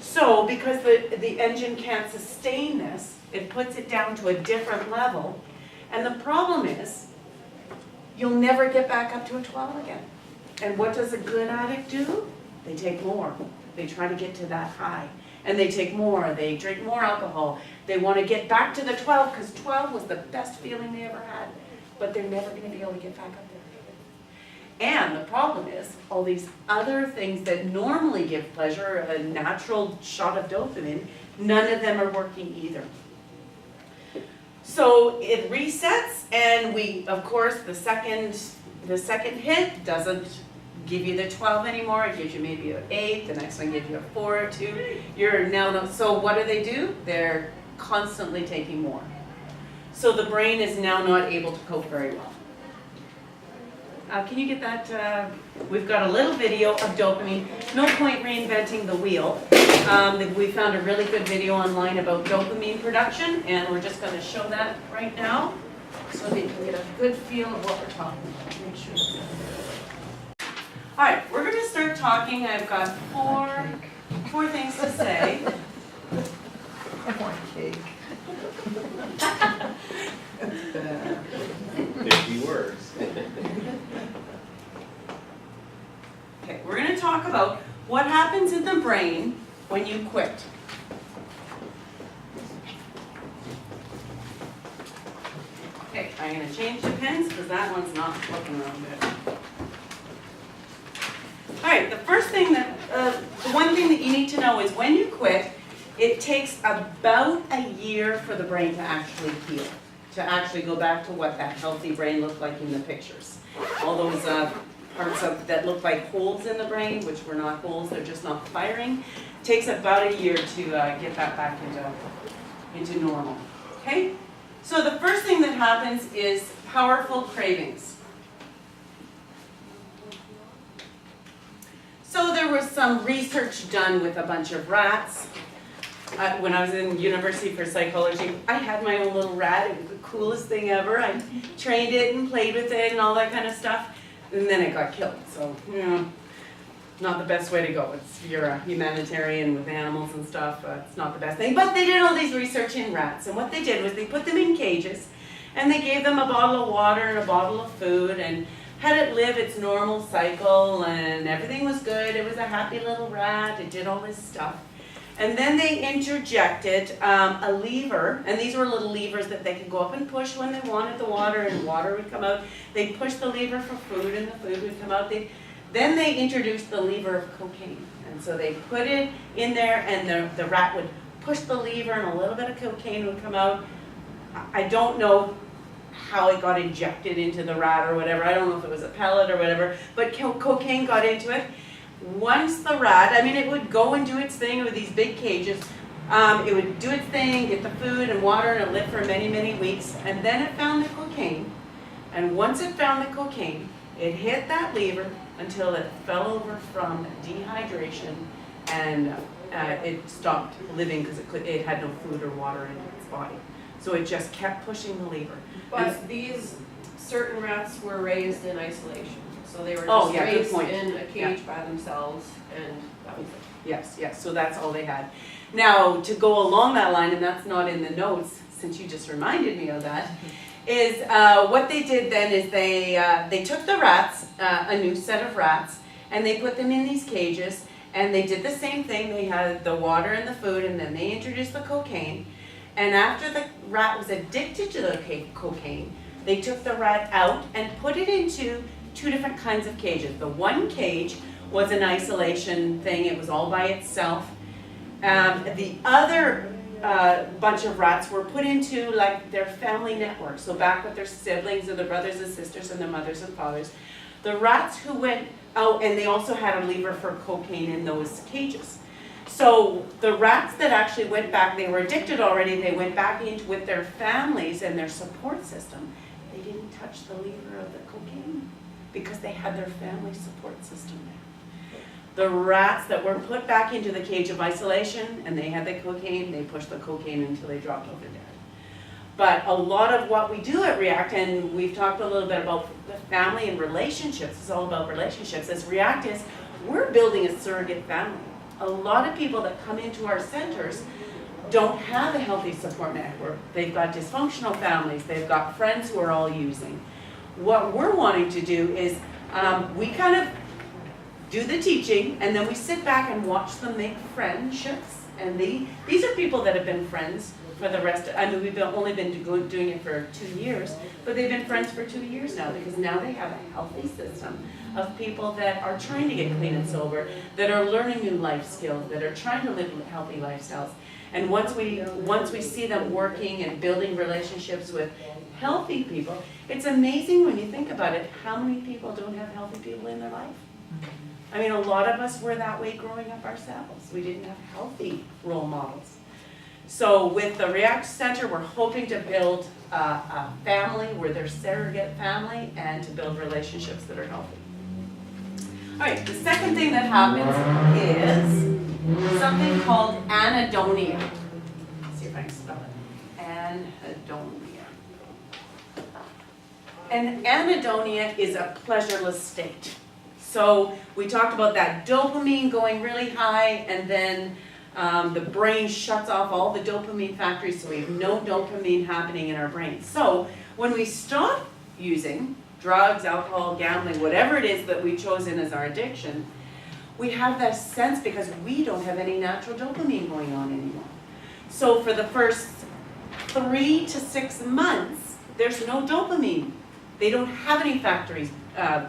So because the engine can't sustain this, it puts it down to a different level. And the problem is, you'll never get back up to a 12 again. And what does a good addict do? They take more. They try to get to that high. And they take more. They drink more alcohol. They want to get back to the 12 because 12 was the best feeling they ever had. But they're never going to be able to get back up there. And the problem is, all these other things that normally give pleasure, a natural shot of dopamine, none of them are working either. So it resets, and of course, the second hit doesn't give you the 12 anymore. It gives you maybe an 8. The next one gives you a 4 or 2. You're now so what do? They're constantly taking more. So the brain is now not able to cope very well. Can you get that? We've got a little video of dopamine. No point reinventing the wheel. We found a really good video online about dopamine production, and we're just going to show that right now so that you can get a good feel of what we're talking about. Make sure. All right, we're going to start talking. I've got four things to say. I want cake. 50 words. Okay, we're going to talk about what happens in the brain when you quit. Okay, I'm going to change the pens because that one's not looking real good. All right, the one thing that you need to know is when you quit, it takes about a year for the brain to actually heal, to actually go back to what that healthy brain looked like in the pictures. All those parts that look like holes in the brain, which were not holes, they're just not firing, takes about a year to get that back into normal. Okay? So the first thing that happens is powerful cravings. So there was some research done with a bunch of rats. When I was in university for psychology, I had my own little rat. It was the coolest thing ever. I trained it and played with it and all that kind of stuff. And then it got killed. So, not the best way to go. If you're a humanitarian with animals and stuff, it's not the best thing. But they did all these research in rats, and what they did was they put them in cages, and they gave them a bottle of water and a bottle of food, and had it live its normal cycle, and everything was good. It was a happy little rat. It did all this stuff. And then they interjected a lever, and these were little levers that they could go up and push when they wanted the water, and water would come out. They'd push the lever for food, and the food would come out. Then they introduced the lever of cocaine. And so they put it in there, and the rat would push the lever, and a little bit of cocaine would come out. I don't know how it got injected into the rat or whatever. I don't know if it was a pellet or whatever, but cocaine got into it. Once the rat, I mean, it would go and do its thing with these big cages. It would do its thing, get the food and water, and it lived for many, many weeks. And then it found the cocaine. And once it found the cocaine, it hit that lever until it fell over from dehydration, and it stopped living because it had no food or water in its body. So it just kept pushing the lever. But these certain rats were raised in isolation. So they were Oh, just yeah, good raised point. in a cage by themselves, and that was it. Yes, so that's all they had. Now, to go along that line, and that's not in the notes, since you just reminded me of that, is what they did then is they took the rats, a new set of rats, and they put them in these cages, and they did the same thing. They had the water and the food, and then they introduced the cocaine. And after the rat was addicted to the cocaine, they took the rat out and put it into two different kinds of cages. The one cage was an isolation thing. It was all by itself. The other bunch of rats were put into like their family network. So back with their siblings or their brothers and sisters and their mothers and fathers. The rats who went out, and they also had a lever for cocaine in those cages. So the rats that actually went back, they were addicted already, they went back into with their families and their support system. They didn't touch the lever of the cocaine because they had their family support system there. The rats that were put back into the cage of isolation and they had the cocaine, they pushed the cocaine until they dropped over dead. But a lot of what we do at REACT, and we've talked a little bit about the family and relationships, it's all about relationships. As REACT is, we're building a surrogate family. A lot of people that come into our centers don't have a healthy support network. They've got dysfunctional families. They've got friends who are all using. What we're wanting to do is we kind of do the teaching, and then we sit back and watch them make friendships. And these are people that have been friends for the rest of, I mean, we've only been doing it for 2 years, but they've been friends for 2 years now because now they have a healthy system of people that are trying to get clean and sober, that are learning new life skills, that are trying to live healthy lifestyles. And once we see them working and building relationships with healthy people, it's amazing when you think about it, how many people don't have healthy people in their life? I mean, a lot of us were that way growing up ourselves. We didn't have healthy role models. So with the REACT Center, we're hoping to build a family where there's surrogate family and to build relationships that are healthy. All right, the second thing that happens is something called anhedonia. Let's see if I can spell it. Anhedonia. And anhedonia is a pleasureless state. So we talked about that dopamine going really high, and then the brain shuts off all the dopamine factories, so we have no dopamine happening in our brain. So when we stop using drugs, alcohol, gambling, whatever it is that we've chosen as our addiction, we have that sense because we don't have any natural dopamine going on anymore. So for the first 3 to 6 months, there's no dopamine. They don't have any factories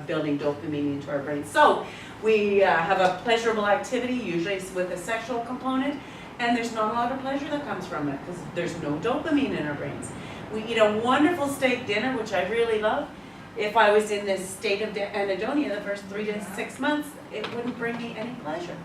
building dopamine into our brain. So we have a pleasurable activity, usually it's with a sexual component, and there's not a lot of pleasure that comes from it because there's no dopamine in our brains. We eat a wonderful steak dinner, which I really love. If I was in this state of anhedonia the first 3 to 6 months, it wouldn't bring me any pleasure.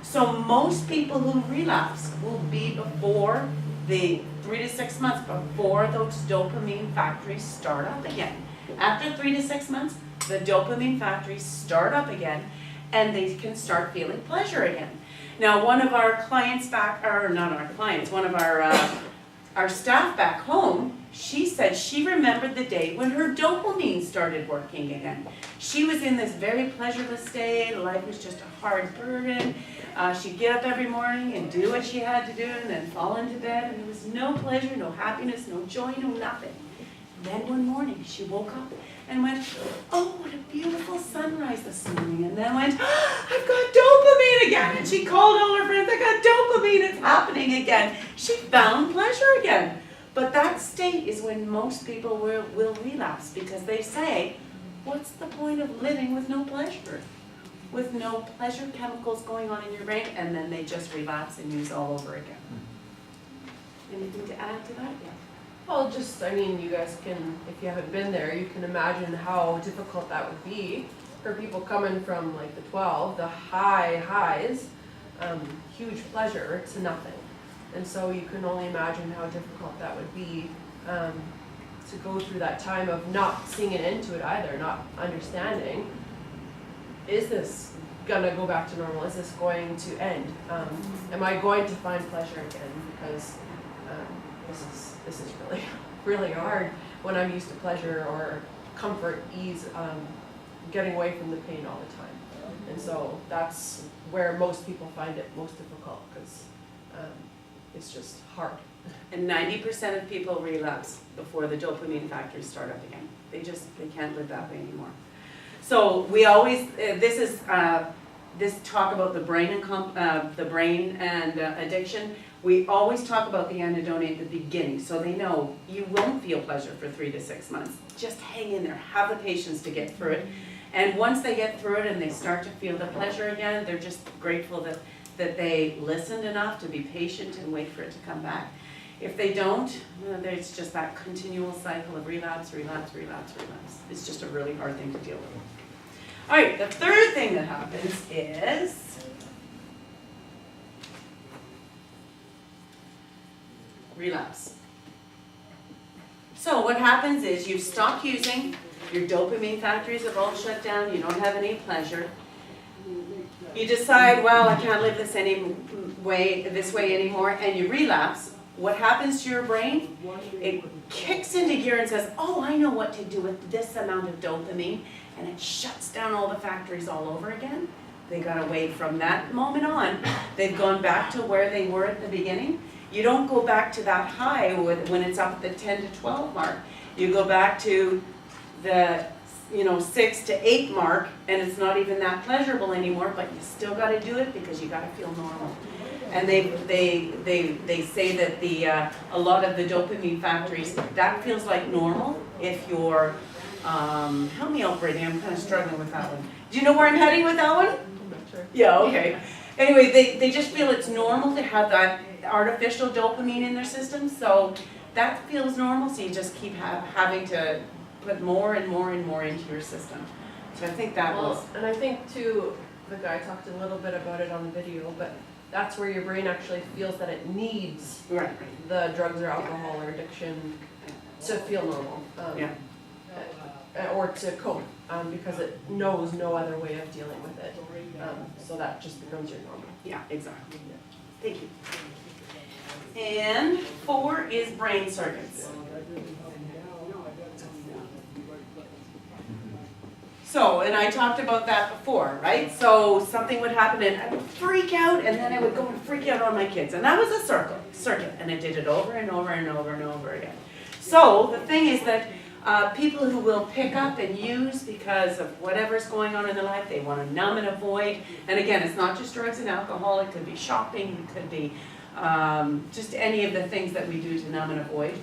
So most people who relapse will be before the 3 to 6 months, before those dopamine factories start up again. After 3 to 6 months, the dopamine factories start up again, and they can start feeling pleasure again. Now, one of our clients one of our our staff back home, she said she remembered the day when her dopamine started working again. She was in this very pleasureless state, life was just a hard burden. She'd get up every morning and do what she had to do and then fall into bed, and there was no pleasure, no happiness, no joy, no nothing. Then one morning she woke up and went, oh, what a beautiful sunrise this morning. And then went, I've got dopamine again. And she called all her friends, I got dopamine, it's happening again. She found pleasure again. But that state is when most people will relapse, because they say, what's the point of living with no pleasure? With no pleasure chemicals going on in your brain, and then they just relapse and use all over again. Anything to add to that? Yeah. Well, just, I mean, you guys can, if you haven't been there, you can imagine how difficult that would be for people coming from like the 12, the highs, huge pleasure to nothing. And so you can only imagine how difficult that would be to go through that time of not seeing an end to it either, not understanding, is this gonna go back to normal? Is this going to end? Am I going to find pleasure again? Because this is really, really hard when I'm used to pleasure or comfort, ease, getting away from the pain all the time. And so that's where most people find it most difficult, because it's just hard. And 90% of people relapse before the dopamine factors start up again. They can't live that way anymore. So we always, this talk about the brain and addiction. We always talk about the anhedonia at the beginning, so they know you won't feel pleasure for 3 to 6 months. Just hang in there, have the patience to get through it. And once they get through it and they start to feel the pleasure again, they're just grateful that they listened enough to be patient and wait for it to come back. If they don't, there's just that continual cycle of relapse. It's just a really hard thing to deal with. All right, the third thing that happens is relapse. So what happens is you've stopped using, your dopamine factories have all shut down, you don't have any pleasure. You decide, well, I can't live this way anymore, and you relapse. What happens to your brain? It kicks into gear and says, oh, I know what to do with this amount of dopamine, and it shuts down all the factories all over again. They got away from that moment on. They've gone back to where they were at the beginning. You don't go back to that high when it's up at the 10 to 12 mark. You go back to the 6 to 8 mark, and it's not even that pleasurable anymore, but you still got to do it because you got to feel normal. And they say that a lot of the dopamine factories, that feels like normal if you're, help me out, Brittany, I'm kind of struggling with that one. Do you know where I'm heading with that one? I'm not sure. Yeah, okay. Anyway, they just feel it's normal to have that artificial dopamine in their system, so that feels normal, so you just keep having to put more and more and more into your system. So I think that was... And I think too, the guy talked a little bit about it on the video, but that's where your brain actually feels that it needs the drugs or alcohol or addiction to feel normal. Or to cope, because it knows no other way of dealing with it. So that just becomes your normal. Yeah, exactly. Thank you. And 4 is brain circuits. So, and I talked about that before, right? So something would happen and I would freak out, and then I would go and freak out on my kids. And that was a circuit, and I did it over and over and over and over again. So the thing is that people who will pick up and use because of whatever's going on in their life, they want to numb and avoid. And again, it's not just drugs and alcohol, it could be shopping, it could be just any of the things that we do to numb and avoid.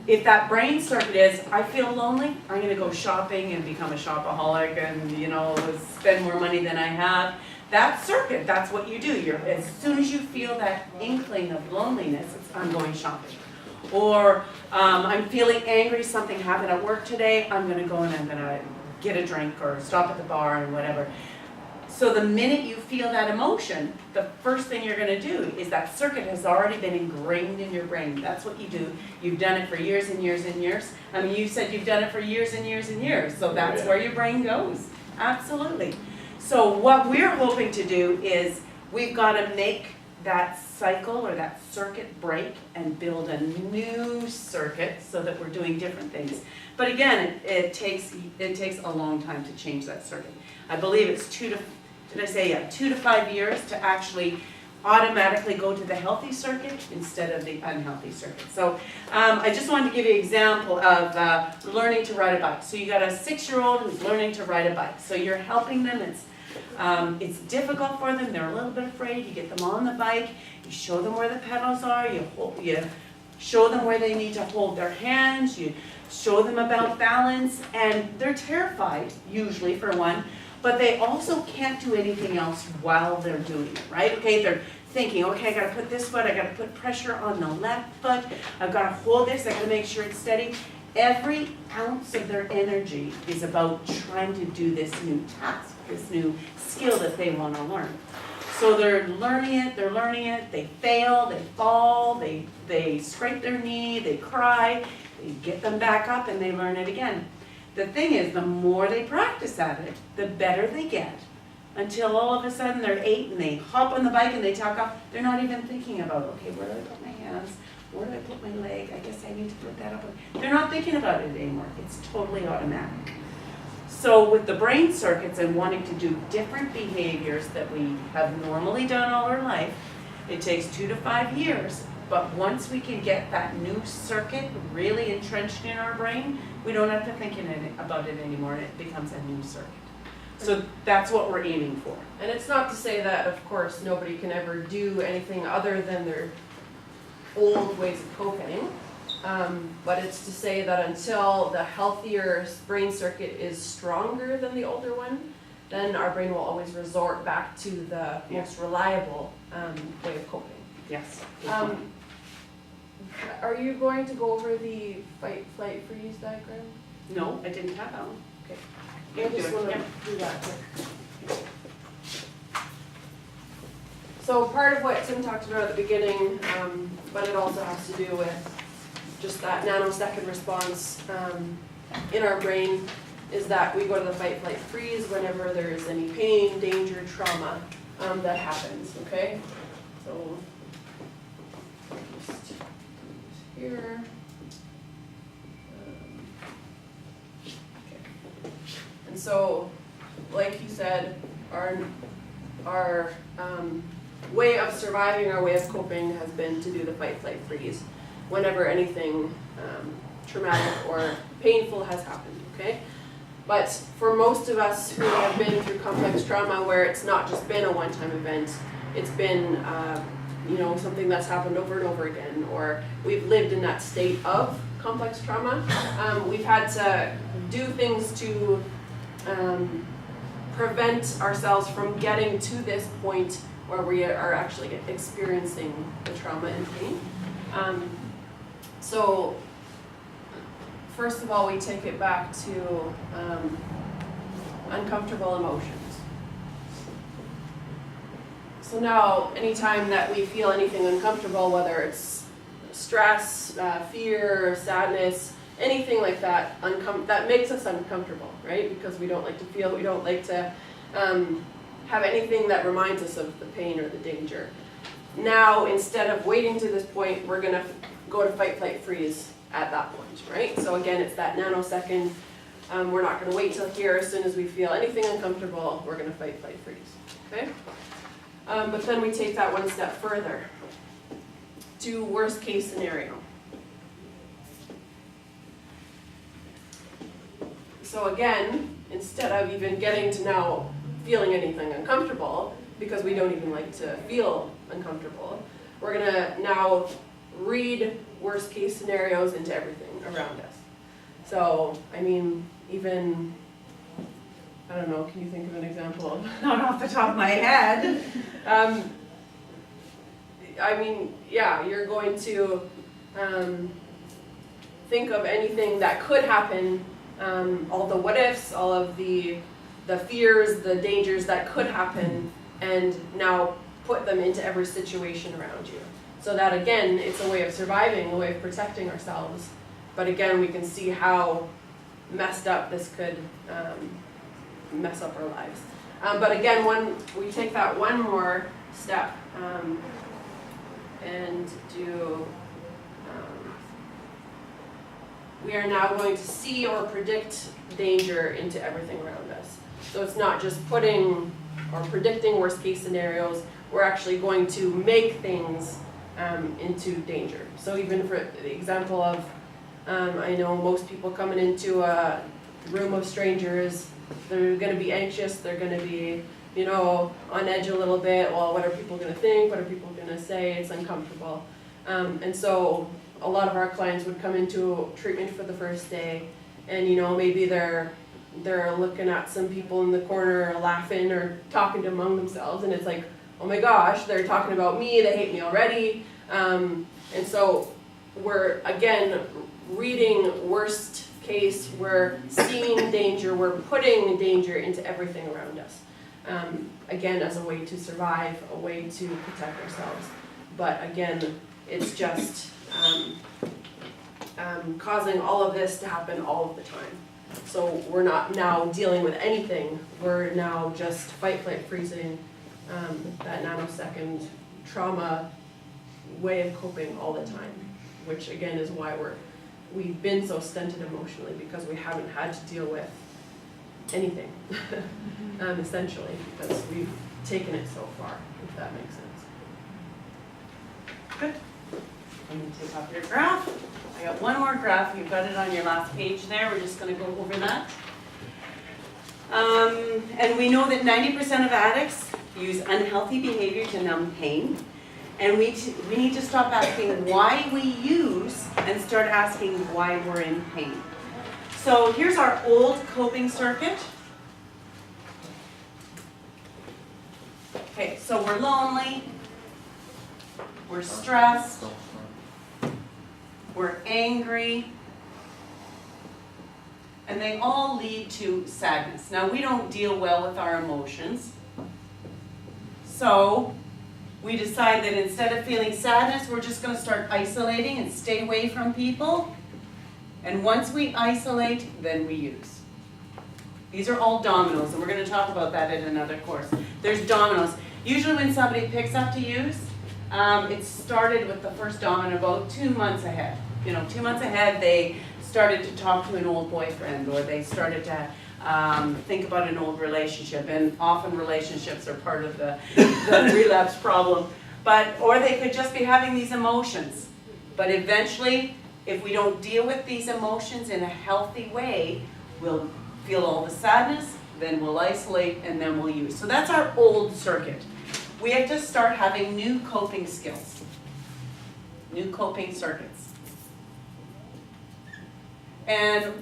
If that brain circuit is, I feel lonely, I'm going to go shopping and become a shopaholic and, spend more money than I have. That circuit, that's what you do. As soon as you feel that inkling of loneliness, I'm going shopping. Or I'm feeling angry, something happened at work today, I'm going to go and I'm going to get a drink or stop at the bar and whatever. So the minute you feel that emotion, the first thing you're going to do is that circuit has already been ingrained in your brain. That's what you do. You've done it for years and years and years. I mean, you said you've done it for years and years and years. So that's where your brain goes. Absolutely. So what we're hoping to do is we've got to make that cycle or that circuit break and build a new circuit so that we're doing different things. But again, it takes a long time to change that circuit. I believe it's 2 to 5 years to actually automatically go to the healthy circuit instead of the unhealthy circuit. So I just wanted to give you an example of learning to ride a bike. So you got a 6-year-old who's learning to ride a bike. So you're helping them. It's difficult for them. They're a little bit afraid. You get them on the bike. You show them where the pedals are. You show them where they need to hold their hands. You show them about balance. And they're terrified, usually, for one. But they also can't do anything else while they're doing it, right? Okay, they're thinking, okay, I gotta put this foot, I gotta put pressure on the left foot, I've gotta hold this, I gotta make sure it's steady. Every ounce of their energy is about trying to do this new task, this new skill that they wanna learn. So they're learning it, they fail, they fall, they scrape their knee, they cry, they get them back up and they learn it again. The thing is, the more they practice at it, the better they get. Until all of a sudden they're 8 and they hop on the bike and they talk off. They're not even thinking about, okay, where do I put my hands? Where do I put my leg? I guess I need to put that up. They're not thinking about it anymore. It's totally automatic. So with the brain circuits and wanting to do different behaviors that we have normally done all our life, it takes 2 to 5 years. But once we can get that new circuit really entrenched in our brain, we don't have to think about it anymore, and it becomes a new circuit. So that's what we're aiming for. And it's not to say that, of course, nobody can ever do anything other than their old ways of coping. But it's to say that until the healthier brain circuit is stronger than the older one, then our brain will always resort back to the most reliable way of coping. Yes. Are you going to go over the fight, flight, freeze diagram? No, I didn't have that one. Okay. You I do just it. want to Yeah. do that quick. So part of what Tim talked about at the beginning, but it also has to do with just that nanosecond response in our brain, is that we go to the fight, flight, freeze whenever there is any pain, danger, trauma that happens, okay? So, just here. Okay. And so, like you said, our way of surviving, our way of coping has been to do the fight, flight, freeze whenever anything traumatic or painful has happened, okay? But for most of us who have been through complex trauma where it's not just been a one-time event, it's been something that's happened over and over again, or we've lived in that state of complex trauma, we've had to do things to prevent ourselves from getting to this point where we are actually experiencing the trauma and pain. So first of all, we take it back to uncomfortable emotions. So now, anytime that we feel anything uncomfortable, whether it's stress, fear, sadness, anything like that, that makes us uncomfortable, right? Because we don't like to feel, we don't like to have anything that reminds us of the pain or the danger. Now, instead of waiting to this point, we're gonna go to fight, flight, freeze at that point, right? So again, it's that nanosecond. We're not gonna wait till here. As soon as we feel anything uncomfortable, we're gonna fight, flight, freeze, okay? But then we take that one step further to worst case scenario. So again, instead of even getting to now feeling anything uncomfortable, because we don't even like to feel uncomfortable, we're gonna now read worst case scenarios into everything around us. So, I mean, even, I don't know, can you think of an example? Not off the top of my head. I mean, yeah, you're going to think of anything that could happen, all the what ifs, all of the fears, the dangers that could happen, and now put them into every situation around you. So that again, it's a way of surviving, a way of protecting ourselves. But again, we can see how messed up this could mess up our lives. But again, we take that one more step and do, we are now going to see or predict danger into everything around us. So it's not just putting or predicting worst case scenarios, we're actually going to make things into danger. So even for the example of, I know most people coming into a room of strangers, they're gonna be anxious, they're gonna be, you know, on edge a little bit. Well, what are people gonna think? What are people gonna say? It's uncomfortable. And so a lot of our clients would come into treatment for the first day, and you know, maybe they're looking at some people in the corner laughing or talking among themselves, and it's like, oh my gosh, they're talking about me, they hate me already. And so we're, again, reading worst case, we're seeing danger, we're putting danger into everything around us. Again, as a way to survive, a way to protect ourselves. But again, it's just causing all of this to happen all of the time. So we're not now dealing with anything, we're now just fight, flight, freezing, that nanosecond trauma way of coping all the time, which again is why we've been so stunted emotionally, because we haven't had to deal with anything, essentially, because we've taken it so far, if that makes sense. Good. I'm gonna take off your graph. I got one more graph, you've got it on your last page there, we're just gonna go over that. And we know that 90% of addicts use unhealthy behavior to numb pain. And we need to stop asking why we use and start asking why we're in pain. So here's our old coping circuit. Okay, so we're lonely, we're stressed, we're angry, and they all lead to sadness. Now, we don't deal well with our emotions, so we decide that instead of feeling sadness, we're just going to start isolating and stay away from people. And once we isolate, then we use. These are all dominoes, and we're going to talk about that in another course. There's dominoes. Usually when somebody picks up to use, it started with the first domino about 2 months ahead. You know, 2 months ahead, they started to talk to an old boyfriend, or they started to think about an old relationship, and often relationships are part of the relapse problem. Or they could just be having these emotions. But eventually, if we don't deal with these emotions in a healthy way, we'll feel all the sadness, then we'll isolate, and then we'll use. So that's our old circuit. We have to start having new coping skills, new coping circuits. And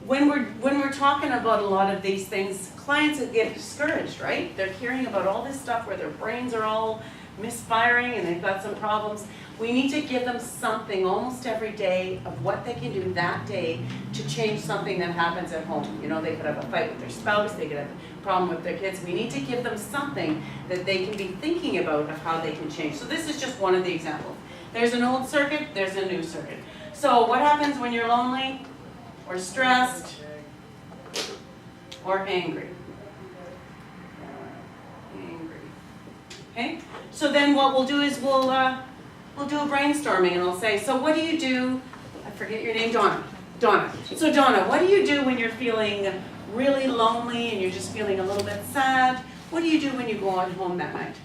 when we're talking about a lot of these things, clients get discouraged, right? They're hearing about all this stuff where their brains are all misfiring and they've got some problems. We need to give them something almost every day of what they can do that day to change something that happens at home. You know, they could have a fight with their spouse, they could have a problem with their kids. We need to give them something that they can be thinking about of how they can change. So this is just one of the examples. There's an old circuit, there's a new circuit. So what happens when you're lonely, or stressed, or angry? Okay? So then what we'll do is we'll do a brainstorming, and I'll say, so what do you do? I forget your name, Donna. Donna. So Donna, what do you do when you're feeling really lonely and you're just feeling a little bit sad? What do you do when you go on home that night?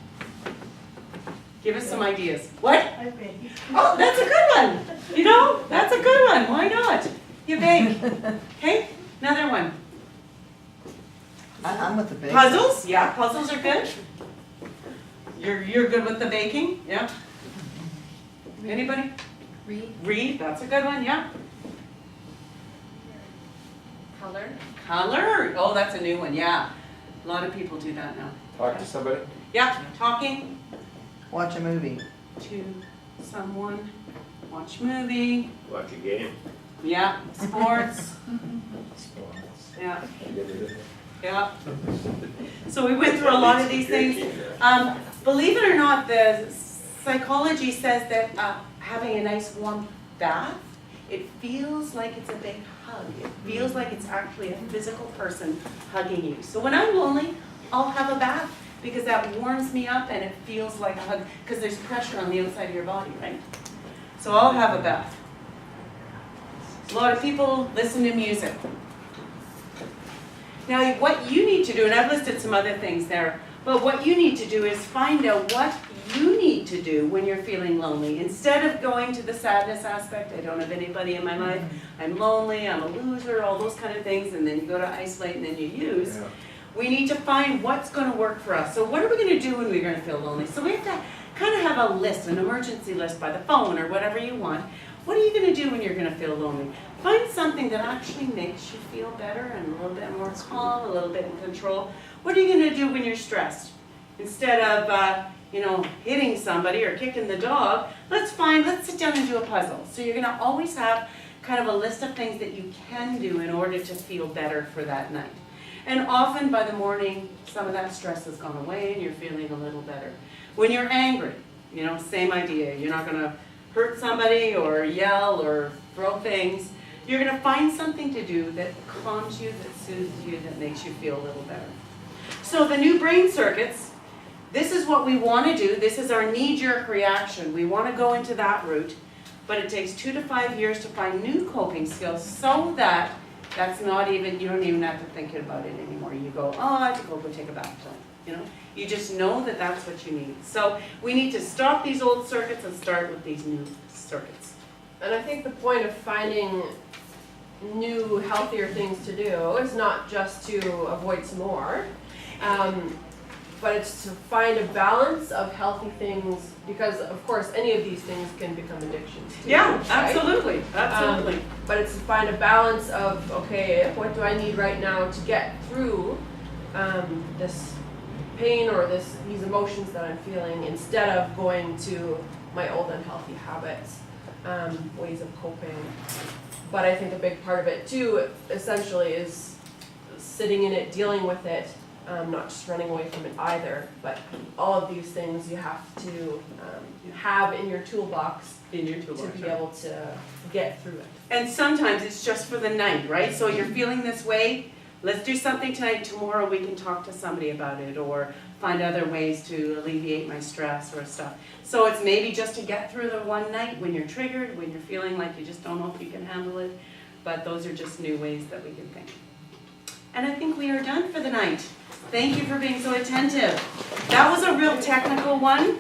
Give us some ideas. What? I bake. Oh, that's a good one. You know, that's a good one. Why not? You bake. Okay, another one. I'm with the bake. Puzzles? Yeah, puzzles are good. You're good with the baking? Yeah. Anybody? Read. Read, that's a good one, yeah. Color. Color, oh, that's a new one, yeah. A lot of people do that now. Talk to somebody. Yeah, talking Watch a movie. to someone, watch movie, Watch a game. yeah, sports, yeah, yeah. So we went through a lot of these things. Believe it or not, the psychology says that having a nice warm bath, it feels like it's a big hug. It feels like it's actually a physical person hugging you. So when I'm lonely, I'll have a bath because that warms me up and it feels like a hug, because there's pressure on the outside of your body, right? So I'll have a bath. A lot of people listen to music. Now, what you need to do, and I've listed some other things there, but what you need to do is find out what you need to do when you're feeling lonely. Instead of going to the sadness aspect, I don't have anybody in my life, I'm lonely, I'm a loser, all those kind of things, and then you go to isolate and then you use. Yeah. We need to find what's going to work for us. So what are we going to do when we're going to feel lonely? So we have to kind of have a list, an emergency list by the phone or whatever you want. What are you going to do when you're going to feel lonely? Find something that actually makes you feel better and a little bit more calm, a little bit in control. What are you going to do when you're stressed? Instead of, hitting somebody or kicking the dog, let's sit down and do a puzzle. So you're going to always have kind of a list of things that you can do in order to feel better for that night. And often by the morning, some of that stress has gone away and you're feeling a little better. When you're angry, same idea. You're not going to hurt somebody or yell or throw things. You're going to find something to do that calms you, that soothes you, that makes you feel a little better. So the new brain circuits, this is what we want to do. This is our knee-jerk reaction. We want to go into that route, but it takes 2 to 5 years to find new coping skills so that that's not even, you don't even have to think about it anymore. You go, I have to go take a bath tonight. You just know that that's what you need. So we need to stop these old circuits and start with these new circuits. And I think the point of finding new, healthier things to do is not just to avoid some more, but it's to find a balance of healthy things, because of course any of these things can become addictions too. Yeah, right? absolutely, absolutely. But it's to find a balance of, okay, what do I need right now to get through this pain or these emotions that I'm feeling, instead of going to my old unhealthy habits, ways of coping. But I think a big part of it too, essentially, is sitting in it, dealing with it, not just running away from it either, but all of these things you have to have in your toolbox In your toolbox, to be right. able to get through it. And sometimes it's just for the night, right? So you're feeling this way, let's do something tonight, tomorrow we can talk to somebody about it or find other ways to alleviate my stress or stuff. So it's maybe just to get through the one night when you're triggered, when you're feeling like you just don't know if you can handle it, but those are just new ways that we can think. And I think we are done for the night. Thank you for being so attentive. That was a real technical one.